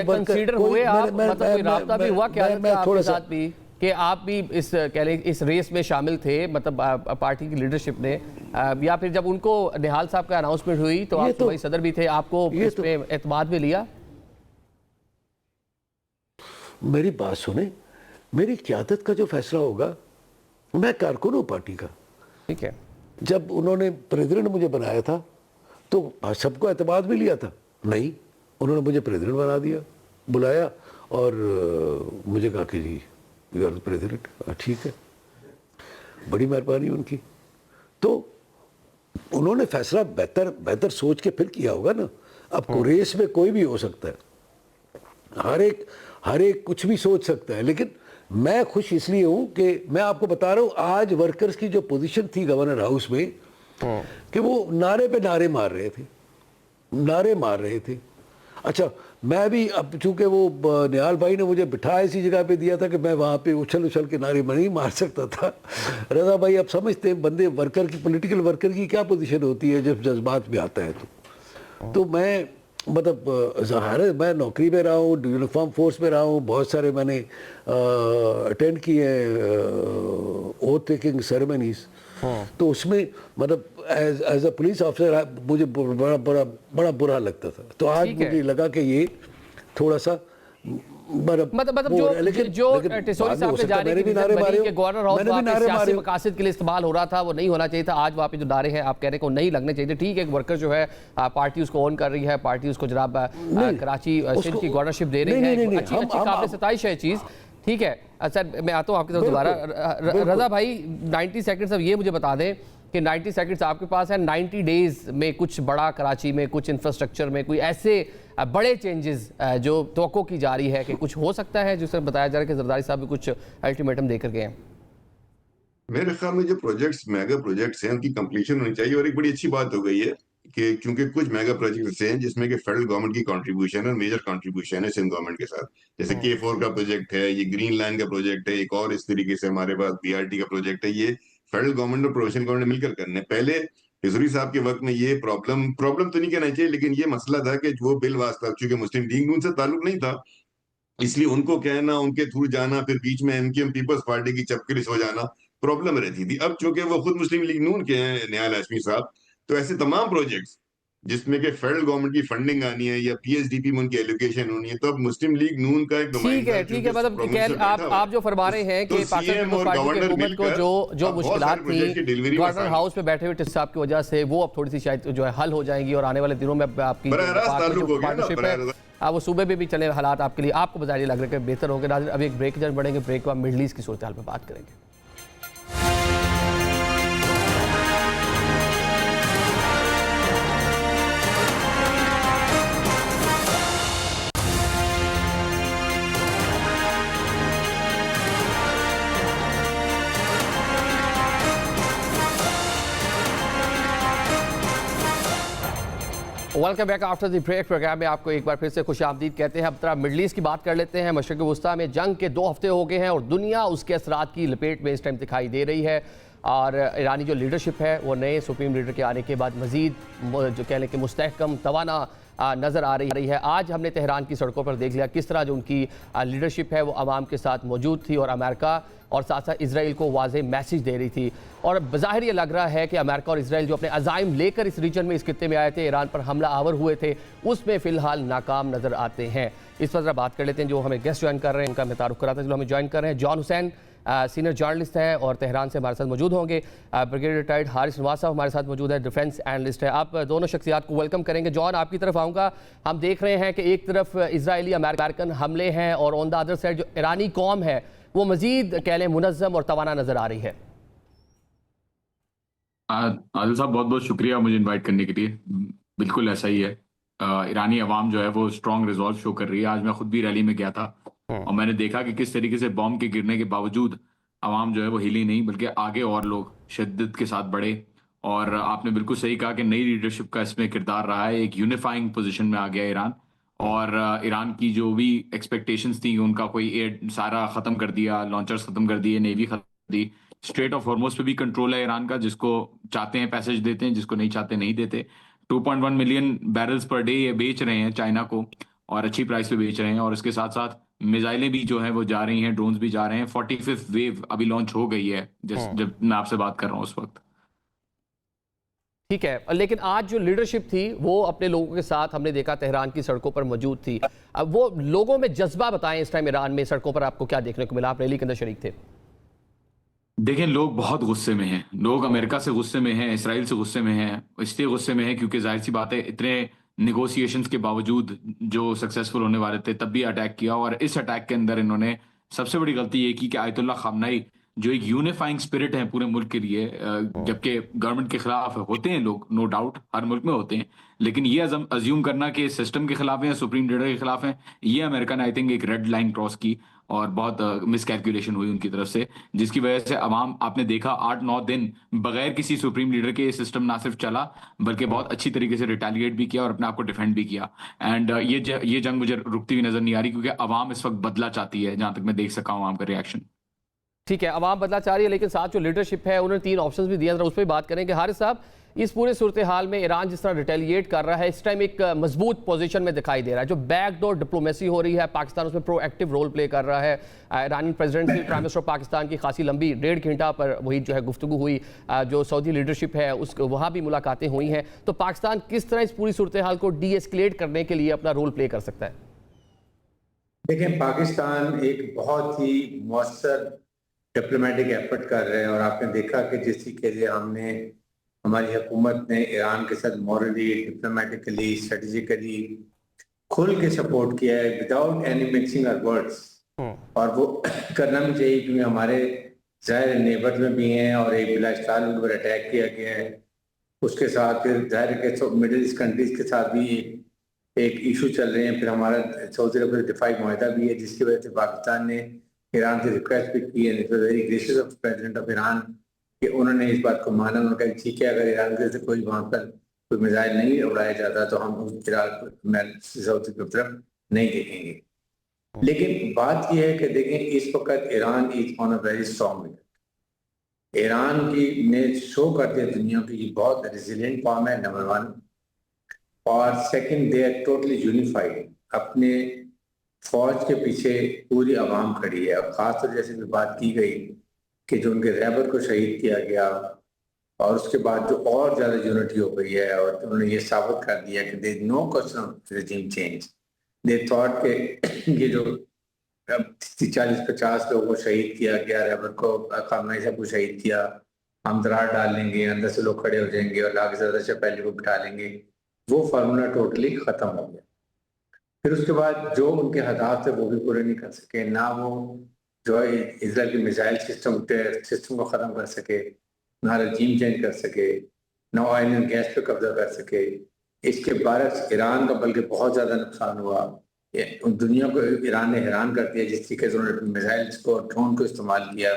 कंसीडर हुए आप, मतलब कोई राब्ता भी हुआ क्या आपके साथ भी? कि आप भी इस कह लें इस रेस में शामिल थे, मतलब पार्टी की लीडरशिप ने, या फिर जब उनको निहाल साहब का अनाउंसमेंट हुई तो आप सूबाई सदर भी थे, आपको इसमें एतमाद में लिया? मेरी बात सुने, मेरी क़यादत का जो फैसला होगा, मैं कारकुन हूँ पार्टी का। ठीक है। जब उन्होंने प्रेसिडेंट मुझे बनाया था तो सबको एतमाद भी लिया था? नहीं, उन्होंने मुझे प्रेसिडेंट बना दिया, बुलाया और मुझे कहा कि जी यू आर प्रेसिडेंट। ठीक है, बड़ी मेहरबानी उनकी। तो उन्होंने फैसला बेहतर सोच के फिर किया होगा ना। अब रेस में कोई भी हो सकता है, हर एक कुछ भी सोच सकता है, लेकिन मैं खुश इसलिए हूं कि मैं आपको बता रहा हूं, आज वर्कर्स की जो पोजीशन थी गवर्नर हाउस में कि वो नारे पे नारे मार रहे थे। अच्छा, मैं भी अब चूंकि वो निहाल भाई ने मुझे बिठा ऐसी जगह पे दिया था कि मैं वहां पे उछल के नारे नहीं मार सकता था। रजा भाई, आप समझते हैं बंदे वर्कर की, पॉलिटिकल वर्कर की क्या पोजीशन होती है जब जज्बात में आता है। तो मैं मतलब ज़ाहिर है मैं नौकरी में रहा हूँ, यूनिफॉर्म फोर्स में रहा हूँ, बहुत सारे मैंने अटेंड किए ओथ टेकिंग सेरेमनीज। तो उसमें मतलब एज अ पुलिस ऑफिसर मुझे बड़ा बुरा लगता था। तो आज मुझे लगा कि ये थोड़ा सा मतलब जो टिसोरी साहब ने जारी की कि गवर्नर हाउस सियासी मकासद के लिए इस्तेमाल हो रहा था, वो नहीं होना चाहिए था। आज वहाँ पे जो नारे हैं आप कह रहे हैं को नहीं लगने चाहिए थे। ठीक है, एक वर्कर जो है पार्टी उसको ऑन कर रही है, पार्टी उसको जनाब कराची सिंध की गवर्नरशिप दे रही है, अच्छी काबिल सताइश है चीज़। ठीक है सर, मैं आता हूँ आपके साथ दोबारा। रजा भाई 90 सेकंड्स अब ये मुझे बता दें कि 90 सेकंड्स आपके पास है, 90 डेज में कुछ बड़ा कराची में, कुछ इंफ्रास्ट्रक्चर में, कोई ऐसे बड़े चेंजेस जो तवक्को की जा रही है कि कुछ हो सकता है, जिससे बताया जा रहा है कि जरदारी साहब भी कुछ अल्टीमेटम देकर गए हैं? मेरे ख्याल में जो प्रोजेक्ट्स, मेगा प्रोजेक्ट्स हैं, उनकी कंप्लीशन होनी चाहिए। और एक बड़ी अच्छी बात हो गई है कि क्योंकि कुछ मेगा प्रोजेक्ट्स ऐसे हैं जिसमें कि फेडरल गवर्नमेंट की कंट्रीब्यूशन है, मेजर कंट्रीब्यूशन है सिंध गवर्नमेंट के साथ। जैसे K4 का प्रोजेक्ट है, ये ग्रीन लाइन का प्रोजेक्ट है, एक और इस तरीके से हमारे पास BRT का प्रोजेक्ट है। ये फेडरल गवर्नमेंट और प्रोविंशियल गवर्नमेंट मिलकर करने। पहले टिसोरी साहब के वक्त में ये प्रॉब्लम तो नहीं कहना चाहिए, लेकिन ये मसला था कि वो बिल वास्ता, चूंकि मुस्लिम लीग नून से ताल्लुक नहीं था, इसलिए उनको कहना, उनके थ्रू जाना, फिर बीच में MKM पीपल्स पार्टी की चपकलिस हो जाना, प्रॉब्लम रहती थी। अब चूंकि वो खुद मुस्लिम लीग नून के हैं निहाल हाशमी साहब, तो ऐसे तमाम प्रोजेक्ट्स जिसमें कि फेडरल गवर्नमेंट की फंडिंग आनी है या PSDP में उनकी एलोकेशन होनी है, तो अब मुस्लिम लीग नून का एक नुमाइंदा, ठीक है मतलब आप जो फरमा रहे हैं कि पाकिस्तान पीपल्स पार्टी की हुकूमत को जो मुश्किलात थी गवर्नर हाउस में बैठे हुए टिस साहब की वजह से, वो अब थोड़ी सी शायद जो है हल हो जाएंगी और आने वाले दिनों में आपकी पार्टनरशिप है वो सूबे में भी चले हालात आपके लिए, आपको बताइए लग रहा है कि बेहतर होंगे। अभी एक ब्रेक जब बढ़ेंगे, ब्रेक के बाद मिडल ईस्ट की सूरत हाल पर बात करेंगे। Welcome back after the break. Programme में आपको एक बार फिर से खुशामदीद कहते हैं। अब तरह मिडल ईस्ट की बात कर लेते हैं। मशरिक़ वुस्ता में जंग के 2 हफ्ते हो गए हैं और दुनिया उसके असरात की लपेट में इस टाइम दिखाई दे रही है। और ईरानी जो लीडरशिप है वो नए सुप्रीम लीडर के आने के बाद मज़ीद जो कह लें कि मुस्तहकम तवाना नज़र आ रही है। आज हमने तेहरान की सड़कों पर देख लिया किस तरह जो उनकी लीडरशिप है वो आवाम के साथ मौजूद थी और अमेरिका और साथ साथ इसराइल को वाज़ेह मैसेज दे रही थी। और बज़ाहिर ये लग रहा है कि अमेरिका और इसराइल जो अपने अज़ाइम लेकर इस रीजन में, इस खित्ते में आए थे, ईरान पर हमला आवर हुए थे, उसमें फ़िलहाल नाकाम नज़र आते हैं। इस पर बात कर लेते हैं जो हमें गेस्ट ज्वाइन कर रहे हैं, उनका मैं तारुफ कराता हूं। जो हमें ज्वाइन कर रहे हैं जॉन हुसैन, सीनियर जर्नलिस्ट हैं और तेहरान से हमारे साथ मौजूद होंगे। ब्रिगेडियर रिटायर्ड हारिस नवाज साहब हमारे साथ मौजूद है, डिफेंस एनालिस्ट है। आप दोनों शख्सियात को वेलकम करेंगे। जॉन, आपकी तरफ आऊँगा। हम देख रहे हैं कि एक तरफ इसराइली अमेरिकन हमले हैं और ऑन द अदर साइड जो ईरानी कौम है वो मजीद कह लें मुनज़्ज़म और तवाना नज़र आ रही है। आदिल साहब, बहुत बहुत शुक्रिया मुझे इनवाइट करने के लिए। बिल्कुल ऐसा ही है। ईरानी अवाम जो है वो स्ट्रॉन्ग रिजॉल्व शो कर रही है। आज मैं खुद भी रैली में गया था और मैंने देखा कि किस तरीके से बॉम्ब के गिरने के बावजूद अवाम जो है वो हिली नहीं, बल्कि आगे और लोग शिद्दत के साथ बढ़े। और आपने बिल्कुल सही कहा कि नई लीडरशिप का इसमें किरदार रहा है। एक यूनिफाइंग पोजीशन में आ गया ईरान और ईरान की जो भी एक्सपेक्टेशंस थी उनका कोई एयर सारा ख़त्म कर दिया, लॉन्चर्स ख़त्म कर दिए, नेवी ख़त्म कर दी। स्ट्रेट ऑफ हॉर्मुज़ पे भी कंट्रोल है ईरान का, जिसको चाहते हैं पैसेज देते हैं, जिसको नहीं चाहते नहीं देते। 2.1 मिलियन बैरल्स पर डे ये बेच रहे हैं चाइना को और अच्छी प्राइस पे बेच रहे हैं। और इसके साथ साथ मिसाइलें भी जो है वो जा रही हैं, ड्रोन्स भी जा रहे हैं। 45th वेव अभी लॉन्च हो गई है जब मैं आपसे बात कर रहा हूँ उस वक्त। ठीक है, लेकिन आज जो लीडरशिप थी वो अपने लोगों के साथ हमने देखा तेहरान की सड़कों पर मौजूद थी। अब वो लोगों में जज्बा बताएं, इस टाइम ईरान में सड़कों पर आपको क्या देखने को मिला? आप रैली के अंदर शरीक थे। देखें, लोग बहुत गुस्से में हैं। लोग अमेरिका से गुस्से में हैं, इसराइल से गुस्से में हैं। इसलिए गुस्से में हैं क्योंकि जाहिर सी बात है, इतने निगोशिएशंस के बावजूद जो सक्सेसफुल होने वाले थे तब भी अटैक किया। और इस अटैक के अंदर इन्होंने सबसे बड़ी गलती ये की कि आयतुल्लाह खामनाई जो एक यूनिफाइंग स्पिरिट है पूरे मुल्क के लिए, जबकि गवर्नमेंट के खिलाफ होते हैं लोग, नो डाउट हर मुल्क में होते हैं, लेकिन ये अज्यूम करना कि सिस्टम के खिलाफ है, सुप्रीम लीडर के खिलाफ है, ये अमेरिका ने आई थिंक एक रेड लाइन क्रॉस की और बहुत मिसकैलकुलेशन हुई उनकी तरफ से, जिसकी वजह से अवाम, आपने देखा 8-9 दिन बगैर किसी सुप्रीम लीडर के सिस्टम ना सिर्फ चला बल्कि बहुत अच्छी तरीके से रिटेलिएट भी किया और अपने आप को डिफेंड भी किया। एंड ये जंग मुझे रुकती हुई नजर नहीं आ रही, क्योंकि अवाम इस वक्त बदला चाहती है, जहां तक मैं देख सका हूं अवाम का रिएक्शन। ठीक है, अवाम बदला चाह रही है, लेकिन साथ जो लीडरशिप है उन्होंने 3 ऑप्शंस भी दिए, उस पर बात करेंगे। हारिस साहब, इस पूरे सूरत हाल में ईरान जिस तरह रिटेलिएट कर रहा है, इस टाइम एक मजबूत पोजीशन में दिखाई दे रहा है। जो बैकडोर डिप्लोमेसी हो रही है, पाकिस्तान उसमें प्रोएक्टिव रोल प्ले कर रहा है। ईरानी प्रेसिडेंट से प्राइम मिनिस्टर पाकिस्तान की खासी लंबी 1.5 घंटा पर वही जो है गुफ्तगू हुई। जो सऊदी लीडरशिप है उस वहाँ भी मुलाकातें हुई हैं। तो पाकिस्तान किस तरह इस पूरी सूरत हाल को डी एस्केलेट करने के लिए अपना रोल प्ले कर सकता है? देखें, पाकिस्तान एक बहुत ही मौसर डिप्लोमेटिक एफर्ट कर रहे हैं और आपने देखा कि जिस तरीके से हमारी हुकूमत ने ईरान के साथ मॉरली, डिप्लोमेटिकली, स्ट्रेटेजिकली खुल के सपोर्ट किया है without any mixing our words. और वो करना भी चाहिए क्योंकि हमारे ज़ाहिर नेबर में भी हैं और एक बिलास्तान उन पर अटैक किया गया है। उसके साथ फिर ज़ाहिर के मिडिल ईस्ट कंट्रीज के साथ भी एक इशू चल रहे हैं। फिर हमारा सऊदी अरब का दिफाई मुआहदा भी है, जिसकी वजह से पाकिस्तान ने ईरान से रिक्वेस्ट भी की है। Very gracious of president of Iran कि उन्होंने इस बात को माना। उन्होंने कहा ठीक है, अगर ईरान से कोई वहाँ पर कोई मिसाइल नहीं उड़ाया जाता तो हम उस ईरान सऊदी की तरफ नहीं देखेंगे। लेकिन बात यह है कि देखें, इस वक्त Iran is on a very strong minute. Iran की ने शो करते हैं दुनिया की ये बहुत रेजिलिएंट फॉर्म है, नंबर 1। और second, they are totally unified. अपने फौज के पीछे पूरी आवाम खड़ी है। और खासतौर जैसे भी बात की गई कि जो उनके रहबर को शहीद किया गया और उसके बाद जो और ज़्यादा यूनिटी हो गई है और उन्होंने ये साबित कर दिया कि they know question of regime change. They thought के ये जो 40-50 लोगों को शहीद किया गया, रहबर को, खामनेई साहब को शहीद किया, हम दरार डाल लेंगे, अंदर से लोग खड़े हो जाएंगे और लाख ज़्यादा से पहले को बिठा लेंगे, वो फार्मूला टोटली ख़त्म हो गया। फिर उसके बाद जो उनके हदाफ थे वो भी पूरे नहीं कर सके। ना वो जो है इजराइल के मिसाइल सिस्टम को ख़त्म कर सके, ना रजीम चेंज कर सके, ना ऑयल एंड गैस पे कब्जा कर सके। इसके बारक्स ईरान का बल्कि बहुत ज़्यादा नुकसान हुआ। दुनिया को ईरान ने हैरान कर दिया जिस तरीके से उन्होंने मिसाइल्स को, ड्रोन को इस्तेमाल किया।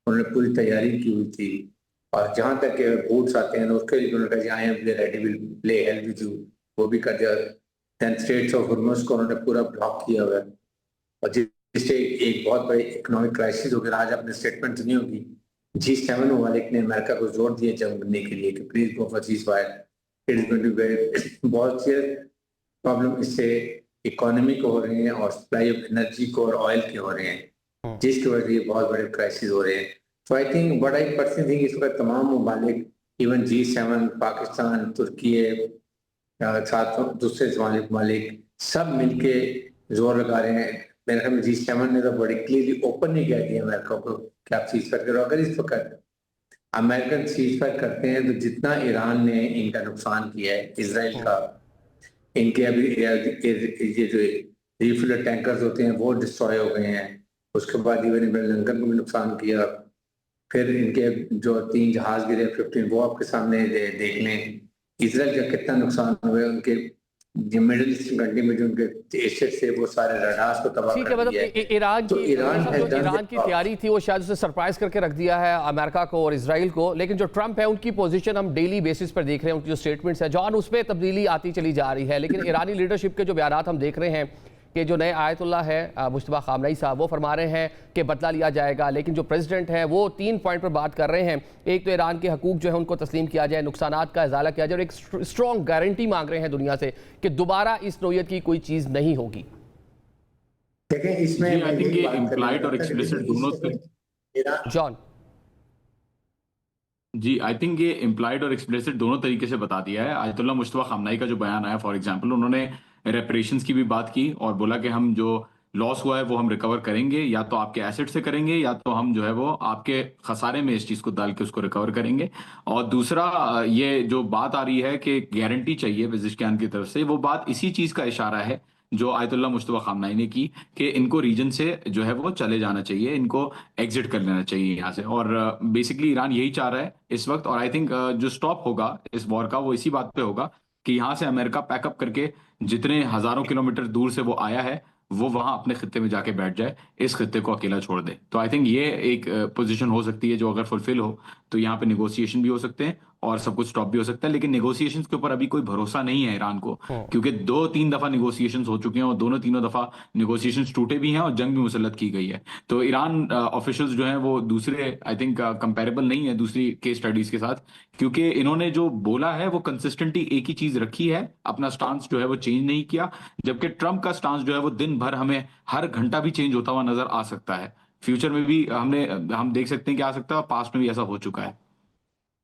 उन्होंने पूरी तैयारी की हुई थी और जहाँ तक के बूट्स आते हैं उसके लिए उन्होंने कहा I am ready will play help with you, वो भी कर दिया। दैन स्ट्रेट्स ऑफ हॉर्मुज़ को उन्होंने पूरा ब्लॉक किया हुआ है और जिससे एक बहुत बड़ी इकोनॉमिक क्राइसिस हो गया। आज आपने स्टेटमेंट सुनी होगी, G7 ममालिक ने अमेरिका को जोर दिया जंग करने के लिए कि please go for ceasefire, it is going to be बहुत सी प्रॉब्लम इससे इकोनॉमी को हो रही है और सप्लाई ऑफ एनर्जी को और ऑयल के हो रहे हैं, जिसकी वजह से ये बहुत बड़े क्राइसिस हो रहे हैं। तो I think but I personally think इस वक्त तमाम ममालिक, इवन G7, पाकिस्तान, तुर्की, साथ दूसरे ममालिक सब मिलके जोर लगा रहे हैं। मेरे ख्याल में G7 ने तो बड़ी क्लियरली ओपन नहीं कह दिया अमेरिका को कि आप सीज़फायर करो। अगर इस वक्त अमेरिकन सीज़फायर करते हैं तो जितना ईरान ने इनका नुकसान किया है, इसराइल का, इनके अभी ये जो रिफ्यूल टैंकर्स होते हैं वो डिस्ट्रॉय हो गए हैं। उसके बाद इवन लंदन को भी नुकसान किया। फिर इनके जो 3 जहाज गिरे 15, वो आपके सामने देख लें। इसराइल का कितना नुकसान हुआ है, उनके मिडिल ईस्ट कंट्री में जो उनके एसेट से वो सारे रडार्स को तबाह कर दिया है। मतलब ईरान की तैयारी थी वो शायद उसे सरप्राइज करके रख दिया है अमेरिका को और इजराइल को। लेकिन जो ट्रंप है उनकी पोजीशन हम डेली बेसिस पर देख रहे हैं, उनकी जो स्टेटमेंट्स है जॉन, उसमें तब्दीली आती चली जा रही है। लेकिन ईरानी लीडरशिप के जो बयान हम देख रहे हैं कि जो नए आयतुल्लाह है मुश्तबा खामनेई साहब, वो फरमा रहे हैं कि बदला लिया जाएगा। लेकिन जो प्रेसिडेंट हैं वो 3 पॉइंट पर बात कर रहे हैं। एक तो ईरान के हकूक जो है उनको तस्लीम किया जाए, नुकसानात का इजाला किया जाए और एक स्ट्रॉन्ग गारंटी मांग रहे हैं दुनिया से कि दोबारा इस नौयत की कोई चीज़ नहीं होगी। देखें इसमें जी, मैं आई थिंक यही ये बात करना इम्प्लाइड और चाहता था कि एक्सप्लिसिट देखिए दोनों इस वक्त ईरान जॉन। जी, आई थिंक ये इम्प्लाइड और एक्सप्लिसिट दोनों तरीके से बता दिया है। आयतुल्लाह मुस्तफा खामनाई का जो बयान आया, फॉर एग्जांपल, उन्होंने रेपरेशंस की भी बात की और बोला कि हम जो लॉस हुआ है वो हम रिकवर करेंगे, या तो आपके एसेट से करेंगे या तो हम जो है वो आपके खसारे में इस चीज को डाल के उसको रिकवर करेंगे। और दूसरा, ये जो बात आ रही है कि गारंटी चाहिए पेजिशकियान की तरफ से, वो बात इसी चीज का इशारा है जो आयतुल्लाह मुस्तफा खामनाई ने की कि इनको रीजन से जो है वो चले जाना चाहिए, इनको एग्जिट कर लेना चाहिए यहाँ से। और बेसिकली ईरान यही चाह रहा है इस वक्त। और आई थिंक जो स्टॉप होगा इस वॉर का वो इसी बात पे होगा कि यहाँ से अमेरिका पैकअप करके जितने हजारों किलोमीटर दूर से वो आया है वो वहां अपने खित्ते में जाके बैठ जाए, इस खित्ते को अकेला छोड़ दे। तो आई थिंक ये एक पोजीशन हो सकती है जो अगर फुलफिल हो तो यहाँ पे निगोशिएशन भी हो सकते हैं और सब कुछ स्टॉप भी हो सकता है। लेकिन निगोशिएशंस के ऊपर अभी कोई भरोसा नहीं है ईरान को, क्योंकि 2-3 दफा निगोशिएशंस हो चुके हैं और दोनों तीनों दफा निगोशिएशंस टूटे भी हैं और जंग भी मुसल्लत की गई है। तो ईरान ऑफिशियल्स जो हैं वो दूसरे, आई थिंक, कंपेरेबल नहीं है दूसरी केस स्टडीज के साथ, क्योंकि इन्होंने जो बोला है वो कंसिस्टेंटली एक ही चीज रखी है, अपना स्टांस जो है वो चेंज नहीं किया। जबकि ट्रंप का स्टांस जो है वो दिन भर हमें हर घंटा भी चेंज होता हुआ नजर आ सकता है। फ्यूचर में भी हम देख सकते हैं कि आ सकता है, और पास्ट में भी ऐसा हो चुका है।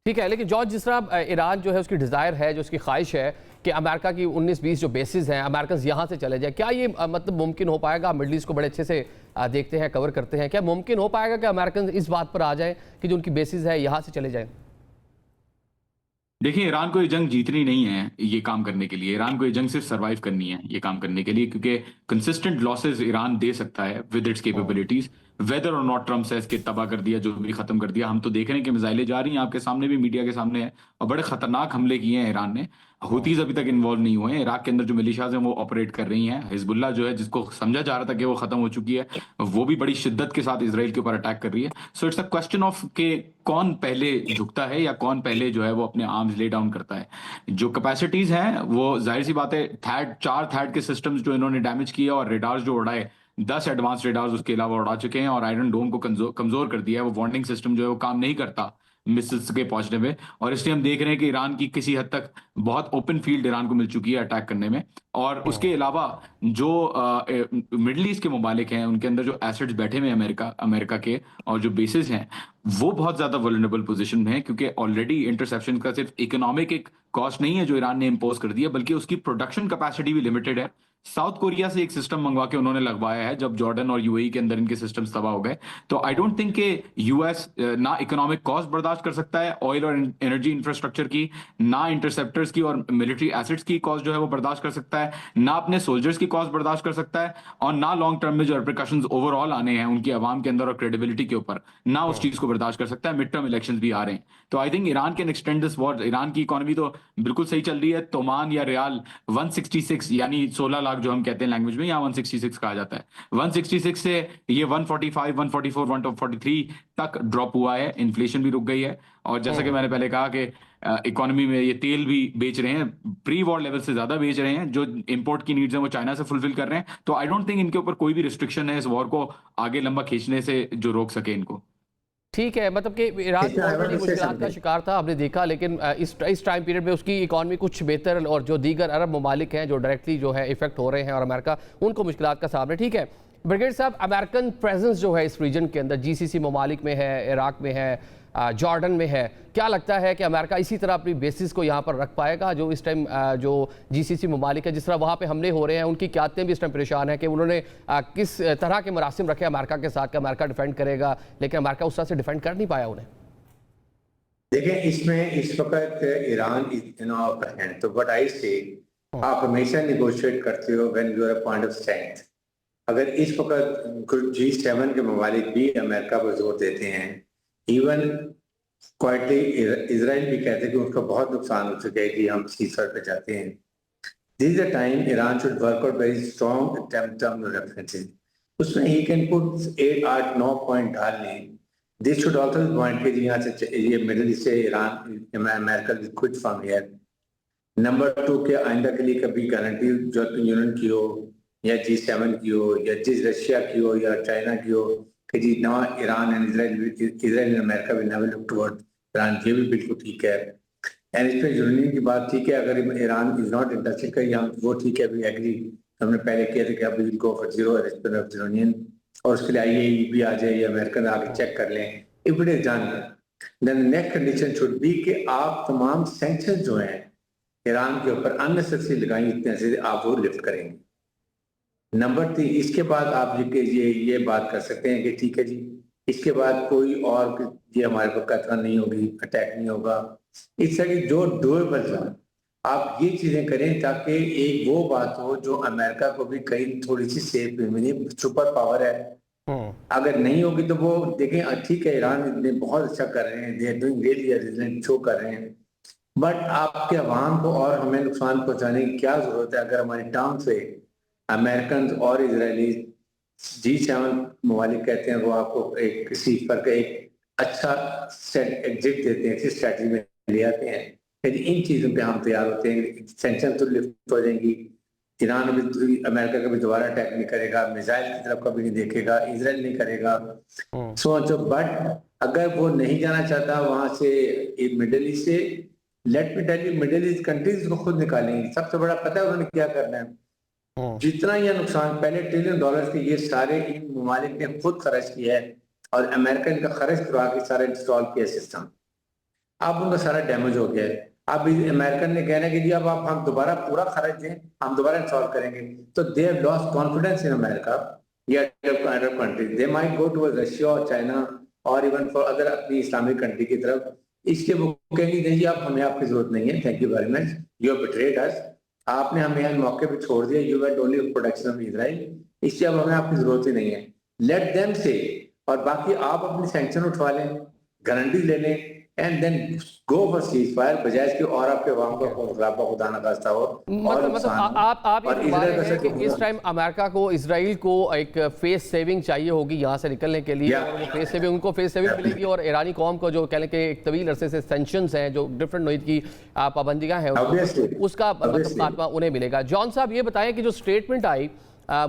ठीक है, लेकिन जॉर्ज, जिस तरह ईरान जो है उसकी डिज़ायर है, जो उसकी ख्वाहिश है कि अमेरिका की 19-20 जो बेसिस हैं अमेरिकन यहाँ से चले जाए, क्या ये मतलब मुमकिन हो पाएगा? मिडल ईस्ट को बड़े अच्छे से देखते हैं, कवर करते हैं, क्या मुमकिन हो पाएगा कि अमेरिकन इस बात पर आ जाए कि जो उनकी बेसिस है यहाँ से चले जाएं? देखिए, ईरान को ये जंग जीतनी नहीं है ये काम करने के लिए, ईरान को ये जंग सिर्फ सरवाइव करनी है ये काम करने के लिए, क्योंकि कंसिस्टेंट लॉसेस ईरान दे सकता है विद इट्स कैपेबिलिटीज। वेदर और नॉट ट्रम्प से इसके तबाह कर दिया, जो भी खत्म कर दिया। हम तो देख रहे हैं कि मिसाइलें जा रही हैं, आपके सामने भी, मीडिया के सामने है, और बड़े खतरनाक हमले किए हैं ईरान ने। हुतीज अभी तक इन्वॉल्व नहीं हुए हैं, इराक के अंदर जो मिलिशियाज हैं वो ऑपरेट कर रही हैं। हिजबुल्लाह जो है, जिसको समझा जा रहा था कि वो खत्म हो चुकी है, वो भी बड़ी शिद्दत के साथ इसराइल के ऊपर अटैक कर रही है। So it's a question of के कौन पहले झुकता है या कौन पहले जो है वो अपने आर्म्स ले डाउन करता है। जो कैपेसिटीज हैं वो जाहिर सी बात है, चार थैड के सिस्टम्स जो इन्होंने डैमेज किए और रेडार्स जो उड़ाए, 10 एडवांस रेडार्स उसके अलावा उड़ा चुके हैं और आयरन डोम को कमजोर कर दिया है। वो वार्निंग सिस्टम जो है वो काम नहीं करता मिसाइल्स के पहुंचने में। और इसलिए हम देख रहे हैं कि ईरान की किसी हद तक बहुत ओपन फील्ड ईरान को मिल चुकी है अटैक करने में। और उसके अलावा जो मिडल ईस्ट के ममालिक हैं उनके अंदर जो एसेट्स बैठे हुए हैं अमेरिका के, और जो बेसिस हैं, वो बहुत ज्यादा वल्नरेबल पोजीशन में है, क्योंकि ऑलरेडी इंटरसेप्शन का सिर्फ इकोनॉमिक एक कॉस्ट नहीं है जो ईरान ने इम्पोज कर दिया, बल्कि उसकी प्रोडक्शन कैपेसिटी भी लिमिटेड है। साउथ कोरिया से एक सिस्टम मंगवा के उन्होंने लगवाया है जब जॉर्डन और यूएई के अंदर इनके सिस्टम्स तबाह हो गए। तो आई डोंट थिंक कि यूएस ना इकोनॉमिक कॉस्ट बर्दाश्त कर सकता है ऑयल और एनर्जी इंफ्रास्ट्रक्चर की, ना इंटरसेप्टर्स की और मिलिट्री एसेट्स की कॉस्ट जो है वो बर्दाश्त कर सकता है, ना अपने सोल्जर्स की कॉस्ट बर्दाश्त कर सकता है, और ना लॉन्ग टर्म में जो रिप्रिकॉशंस ओवरऑल आने हैं उनकी आवाम के अंदर और क्रेडिबिलिटी के ऊपर, ना उस चीज को बर्दाश्त कर सकता है। मिड टर्म इलेक्शंस भी आ रहे हैं, तो I think Iran can extend this war. Iran की इकोनॉमी तो बिल्कुल सही चल रही है। तोमान या रियाल 166 यानी 16 लाख जो हम कहते हैं लैंग्वेज में, यहाँ 166 कहा जाता है, 166 से ये 145, 144, 143 तक ड्रॉप हुआ है। इन्फ्लेशन भी रुक गई है, और जैसा कि मैंने पहले कहा कि इकोनॉमी में ये तेल भी बेच रहे हैं, प्री वॉर लेवल से ज्यादा बेच रहे हैं। जो इंपोर्ट की नीड्स हैं वो चाइना से फुलफिल कर रहे हैं। तो आई डोंट थिंक इनके ऊपर कोई भी रिस्ट्रिक्शन है इस वॉर को आगे लंबा खींचने से जो रोक सके इनको। ठीक है, मतलब कि ईरान तो ऑलरेडी मुश्किलात का शिकार था, हमने देखा, लेकिन इस टाइम पीरियड में उसकी इकॉनमी कुछ बेहतर, और जो दीगर अरब ममालिक हैं जो डायरेक्टली जो है इफेक्ट हो रहे हैं, और अमेरिका उनको मुश्किलात का सामने। ठीक है ब्रिगेड साहब, अमेरिकन प्रेजेंस जो है इस रीजन के अंदर जीसीसी ममालिक में है, इराक में है, जॉर्डन में है, क्या लगता है कि अमेरिका इसी तरह अपनी बेसिस को यहाँ पर रख पाएगा? जो इस टाइम जो जीसीसी ममालिक है, जिस तरह वहाँ पे हमले हो रहे हैं, उनकी क़यादतें भी इस टाइम परेशान है कि उन्होंने किस तरह के मरासिम रखे अमेरिका के साथ कि अमेरिका डिफेंड करेगा, लेकिन अमेरिका उस तरह से डिफेंड कर नहीं पाया उन्हें। देखें, इसमें इस वक्त ईरान अपर हैंड, तो व्हाट आई से, आप हमेशा निगोशिएट करते हो when you are a point of strength. अगर इस वक्त G7 के ममालिक भी अमेरिका पर जोर देते हैं, इवन क्वाइटली इसराइल भी कहते हैं कि उनका बहुत नुकसान हो चुका है कि हम सीजफायर पे जाते हैं, this is the time Iran should work out very strong term references. उसमें ही कैन पुट 8, 8, 9 पॉइंट डाल लें। दिस शुड ऑल्सो पॉइंट के यहाँ से ये मिडिल ईस्ट से Iran America will quit from here. Number 2 के आइंदा के लिए कभी गारंटी जो यूनियन की हो या G7 की हो या रशिया की हो या चाइना की हो कि जी ना Iran and Israel and America will never look toward Iran, ये भी बिल्कुल ठीक है। एंड इस पर यूरेनियम की बात ठीक है, अगर ईरान इज नॉट इंटरेस्टेड कहीं हम वो ठीक है, वी एग्री, हमने पहले किया था कि अब will go for zero respect of union, और उसके लिए आईएई भी आ जाए या अमेरिकन आके चेक कर लें, if it is done then next condition should be कि आप तमाम सैंक्शन जो हैं ईरान के ऊपर अननेसेसरी लगाई इतने से आप वो लिफ्ट करेंगे। नंबर 3, इसके बाद आप ये बात कर सकते हैं कि ठीक है जी, इसके बाद कोई और ये हमारे पर खतरा नहीं होगी, अटैक नहीं होगा। इस तरह की जो डूएबल है आप ये चीजें करें ताकि एक वो बात हो जो अमेरिका को भी कहीं थोड़ी सी सेफ मिले, सुपर पावर है। अगर नहीं होगी तो वो देखें ठीक है ईरान ने बहुत अच्छा कर रहे हैं, they are doing really resilient show कर रहे हैं, बट आपके अवाम को और हमें नुकसान पहुंचाने की क्या जरूरत है अगर हमारी टाउन से अमेरिकन और इजरायली G7 ममालिक कहते हैं वो आपको एक सीट पर एक अच्छा सेट एग्जिट देते हैं, स्ट्रैटेजी में ले आते हैं। यदि इन चीजों पे हम तैयार होते हैं, सैंक्शन तो लिफ्ट हो जाएंगी, ईरान भी अमेरिका का भी दोबारा अटैक नहीं करेगा, मिसाइल की तरफ कभी नहीं देखेगा, इजराइल नहीं करेगा, सो बट अगर वो नहीं जाना चाहता वहां से मिडिल ईस्ट से, let me tell you Middle East countries को खुद निकालेंगे। सबसे बड़ा पता है उन्होंने क्या करना है, जितना ये नुकसान पहले $1 ट्रिलियन के ये सारे इन ममालिक ने खुद खर्च किया है और अमेरिका इनका खर्च करवा के सारा इंस्टॉल किया सिस्टम, अब उनका सारा डैमेज हो गया है। अब अमेरिकन ने कहना है कि जी अब आप हम दोबारा पूरा खर्च दें, हम दोबारा इंस्टॉल करेंगे, तो they have lost confidence in America या Arab countries, they might go to Russia और चाइना और इवन फॉर अदर अपनी इस्लामिक कंट्री की तरफ। इसके वो कहेंगे नहीं जी आप हमें आपकी जरूरत नहीं है, thank you very much, you have betrayed us, आपने हमें यहाँ मौके पे छोड़ दिया, you went only protection of Israel, इससे अब हमें आपकी जरूरत ही नहीं है, लेट देम से, और बाकी आप अपनी सैंक्शन उठवा लें, गारंटी ले लें and then go for ceasefire, बजाय इसके और आपके अवाम का खुदा ना खास्ता हो। मतलब आप ये बता रहे हैं कि इस टाइम अमेरिका को इजराइल को एक फेस सेविंग चाहिए होगी यहाँ से निकलने के लिए, और वो फेस सेविंग उनको फेस सेविंग मिलेगी, और ईरानी कौम को जो कहने के एक तवील अरसे से सेंक्शंस हैं, जो डिफरेंट नोई की पाबंदियाँ हैं, उसका मतलब खात्मा उन्हें मिलेगा। जॉन साहब ये बताएं कि जो स्टेटमेंट आई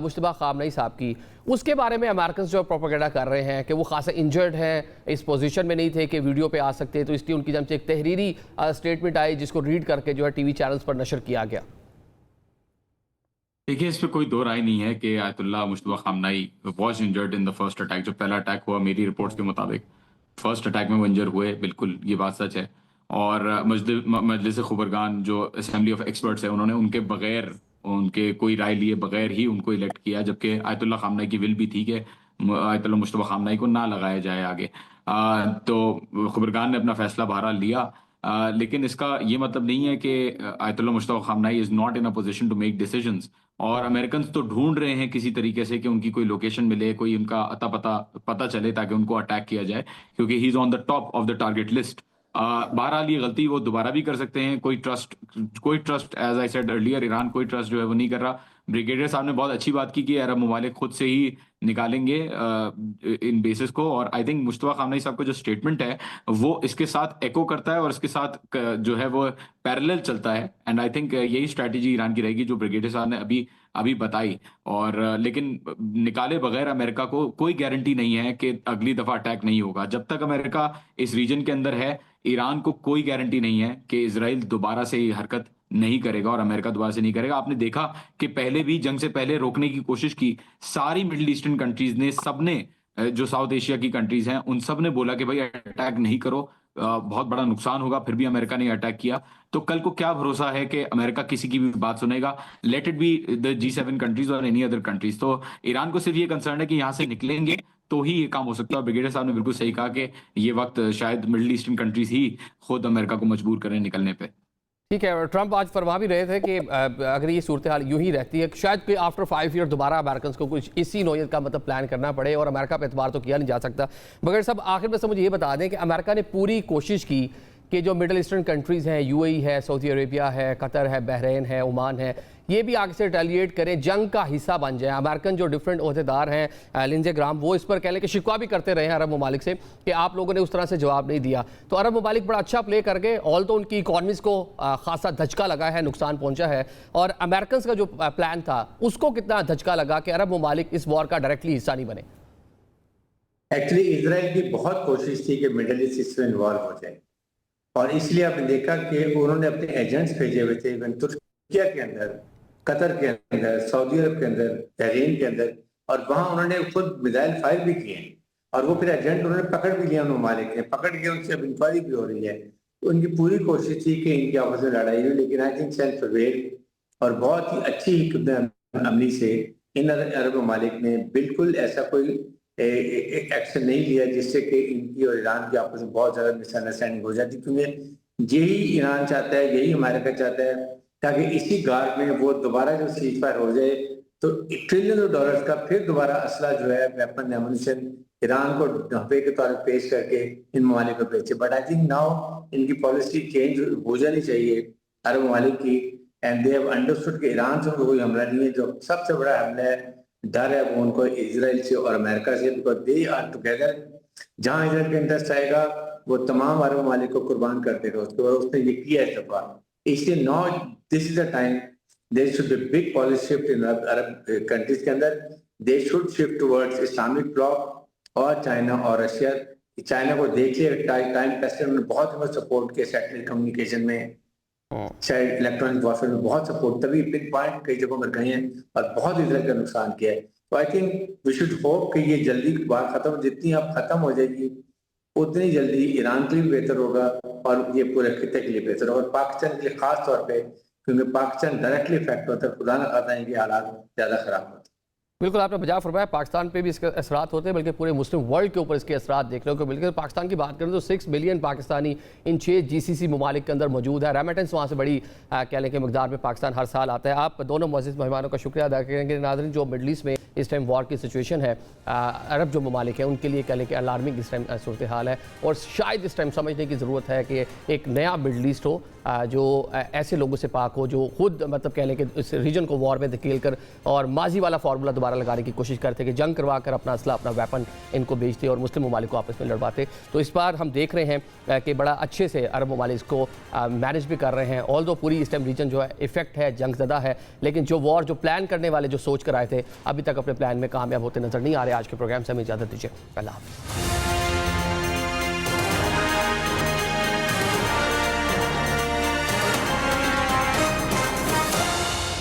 मुश्तबा खामनई साहब की, उसके बारे में अमेरिकन जो प्रोपेगेंडा कर रहे हैं कि वो खासा इंजर्ड हैं, इस पोजीशन में नहीं थे कि वीडियो पे आ सकते, तो इसलिए उनकी जब से एक तहरीरी स्टेटमेंट आई जिसको रीड करके जो है टीवी चैनल्स पर नशर किया गया। देखिए, इस पे कोई दो राय नहीं है कि Ayatollah Mujtaba खामनई was injured in the first attack. जो पहला अटैक हुआ मेरी रिपोर्ट्स के मुताबिक फर्स्ट अटैक में वो इंजर हुए, बिल्कुल ये बात सच है। और मजलिस खुबरगान जो असेंबली ऑफ एक्सपर्ट्स है, उन्होंने उनके बगैर, उनके कोई राय लिए बगैर ही उनको इलेक्ट किया, जबकि आयतुल्लाह खामनई की विल भी थी कि आयतुल्लाह मुश्तबा खामनई को ना लगाया जाए आगे। तो खुबरगान ने अपना फैसला बहरहाल लिया, लेकिन इसका ये मतलब नहीं है कि Ayatollah Mujtaba Khamenei is not in a position to make decisions. और अमेरिकन तो ढूंढ रहे हैं किसी तरीके से कि उनकी कोई लोकेशन मिले, कोई उनका अता पता चले ताकि उनको अटैक किया जाए, क्योंकि he is on the top of the target list. बहरहाल ये गलती वो दोबारा भी कर सकते हैं। कोई trust as I said earlier, Iran कोई ट्रस्ट जो है वो नहीं कर रहा। ब्रिगेडियर साहब ने बहुत अच्छी बात की कि अरब ममालिक खुद से ही निकालेंगे इन बेसिस को, और आई थिंक मुश्तबा खामनई साहब का जो स्टेटमेंट है वो इसके साथ एको करता है और इसके साथ जो है वो पैरेलल चलता है। एंड आई थिंक यही स्ट्रैटेजी ईरान की रहेगी जो ब्रिगेडियर साहब ने अभी बताई। और लेकिन निकाले बगैर अमेरिका को कोई गारंटी नहीं है कि अगली दफा अटैक नहीं होगा। जब तक अमेरिका इस रीजन के अंदर है, ईरान को कोई गारंटी नहीं है कि इजराइल दोबारा से ये हरकत नहीं करेगा और अमेरिका दोबारा से नहीं करेगा। आपने देखा कि पहले भी जंग से पहले रोकने की कोशिश की, सारी मिडिल ईस्टर्न कंट्रीज ने, सबने, जो साउथ एशिया की कंट्रीज हैं उन सब ने बोला कि भाई अटैक नहीं करो, बहुत बड़ा नुकसान होगा, फिर भी अमेरिका ने अटैक किया। तो कल को क्या भरोसा है कि अमेरिका किसी की भी बात सुनेगा, let it be the G7 countries और एनी अदर कंट्रीज। तो ईरान को सिर्फ ये कंसर्न है कि यहाँ से निकलेंगे तो ही ये काम हो सकता है। ब्रिगेडियर साहब ने बिल्कुल सही कहा कि ये वक्त शायद मिडिल ईस्टर्न कंट्रीज ही खुद अमेरिका को मजबूर करें निकलने पे। ठीक है, ट्रंप आज फरमा भी रहे थे कि अगर ये सूरत हाल यूं ही रहती है, शायद कि आफ्टर 5 ईयर दोबारा अमेरिकन को कुछ इसी नौयत का मतलब प्लान करना पड़े, और अमेरिका पे एतबार तो किया नहीं जा सकता। मगर सब आखिर में से मुझे ये बता दें कि अमेरिका ने पूरी कोशिश की कि जो मिडिल ईस्टर्न कंट्रीज़ हैं, UAE है, सऊदी अरेबिया है, कतर है, बहरीन है, ओमान है, ये भी आगे से रिटेलिएट करें, जंग का हिस्सा बन जाए। अमेरिकन जो डिफरेंट ओहदेदार हैं, लिंजे ग्राम, वो इस पर कह लें कि शिकवा भी करते रहे हैं अरब ममालिक से कि आप लोगों ने उस तरह से जवाब नहीं दिया। तो अरब ममालिक बड़ा अच्छा प्ले कर गए, ऑल तो उनकी इकॉनमीज़ को खासा धचका लगा है, नुकसान पहुंचा है। और अमेरिकन का जो प्लान था उसको कितना धचका लगा कि अरब ममालिक इस वॉर का डायरेक्टली हिस्सा नहीं बने। एक्चुअली इजराइल की बहुत कोशिश थी कि मिडिल ईस्ट इसमें इन्वॉल्व हो जाए, और इसलिए आपने देखा कि उन्होंने अपने एजेंट्स भेजे हुए थे इवन तुर्किया के अंदर कतर के अंदर, सऊदी अरब के अंदर, बहरीन के अंदर, और वहां उन्होंने खुद मिसाइल फायर भी किए हैं और वो फिर एजेंट उन्होंने पकड़ भी लिया, उन ममालिक ने पकड़ के उनसे अब इंक्वायरी भी हो रही है। तो उनकी पूरी कोशिश थी कि इनकी आपस में लड़ाई हुई, लेकिन आई थिंक सेल्फ प्रिवेल और बहुत ही अच्छी हिकमत अमली से इन अरब ममालिक ने बिल्कुल ऐसा कोई एक्शन नहीं लिया जिससे कि इनकी और ईरान की आपस में बहुत ज्यादा मिसअंडरस्टैंडिंग हो जाती, क्योंकि यही ईरान चाहता है, यही अमेरिका चाहता है, ताकि इसी गार्ड में वो दोबारा जो सीज फायर हो जाए तो $1 ट्रिलियन का फिर दोबारा असला जो है वेपन एमुनिशन ईरान को ढांचे के तौर पर पेश करके इन ममालिक को बेचे। बट आई थिंक नाउ इनकी पॉलिसी चेंज हो जानी चाहिए अरब ममालिक की, एंड दे हैव अंडरस्टूड कि ईरान से उनको कोई हमला नहीं है। जो सबसे बड़ा हमला है, डर है, वो उनको इसराइल से और अमेरिका से, बिकॉज दे आर टुगेदर। जहां इसराइल का इंटरेस्ट आएगा वो तमाम अरब ममालिक को कुर्बान कर देगा। उसके बाद उसने ये किया इस दफा, इसलिए now this is the time there should be big policy shift in Arab countries के अंदर। They should shift towards Islamic bloc और चाइना और रशिया। चाइना को देख लिया, टाइम टेस्टर ने बहुत सपोर्ट किया सैटेलाइट कम्युनिकेशन में, शायद इलेक्ट्रॉनिक वॉरफेयर में बहुत सपोर्ट, तभी पिन पॉइंट कई जगहों पर गए हैं और बहुत इस तरह का नुकसान किया है। तो I think we should hope कि ये जल्दी बात खत्म, जितनी अब खत्म हो जाएगी उतनी जल्दी ईरान के लिए बेहतर होगा और ये पूरे खिते के लिए बेहतर होगा, और पाकिस्तान के लिए खास तौर पे, क्योंकि पाकिस्तान डायरेक्टली इफेक्ट होता है। खुदा न खाता है कि हालात ज्यादा खराब होते हैं। बिल्कुल आपने बजा फरमाया, पाकिस्तान पे भी इसके असरात होते हैं, बल्कि पूरे मुस्लिम वर्ल्ड के ऊपर इसके असरात देखने को मिलते हैं। पाकिस्तान की बात करें तो 6 मिलियन पाकिस्तानी इन 6 GCC ममालिक के अंदर मौजूद है। रेमिटेंस वहाँ से बड़ी कह लें कि मकदार में पाकिस्तान हर साल आता है। आप दोनों मुअज़्ज़िज़ मेहमानों का शुक्रिया अदा करेंगे। नाज़रीन, जो मिडल ईस्ट में इस टाइम वॉर की सिचुएशन है, अरब जो ममालिक हैं उनके लिए कह लें कि अलार्मिंग इस टाइम सूरत हाल है, और शायद इस टाइम समझने की ज़रूरत है कि एक नया मिडल ईस्ट हो जो ऐसे लोगों से पाक हो जो खुद मतलब कह लें कि इस रीजन को वॉर में धकेल कर और माजी वाला फार्मूला दोबारा लगाने की कोशिश करते कि जंग करवा कर अपना असला अपना वेपन इनको बेचते और मुस्लिम ममालिक को आपस में लड़वाते। तो इस बार हम देख रहे हैं कि बड़ा अच्छे से अरब ममालिक को मैनेज भी कर रहे हैं। ऑल दो पूरी इस टाइम रीजन जो है इफेक्ट है, जंगज़दा है, लेकिन जो वॉर जो प्लान करने वाले जो सोच कर आए थे अभी तक अपने प्लान में कामयाब होते नजर नहीं आ रहे। आज के प्रोग्राम से हमें इजाज़त दीजिए। अल्लाह हाफ़िज़।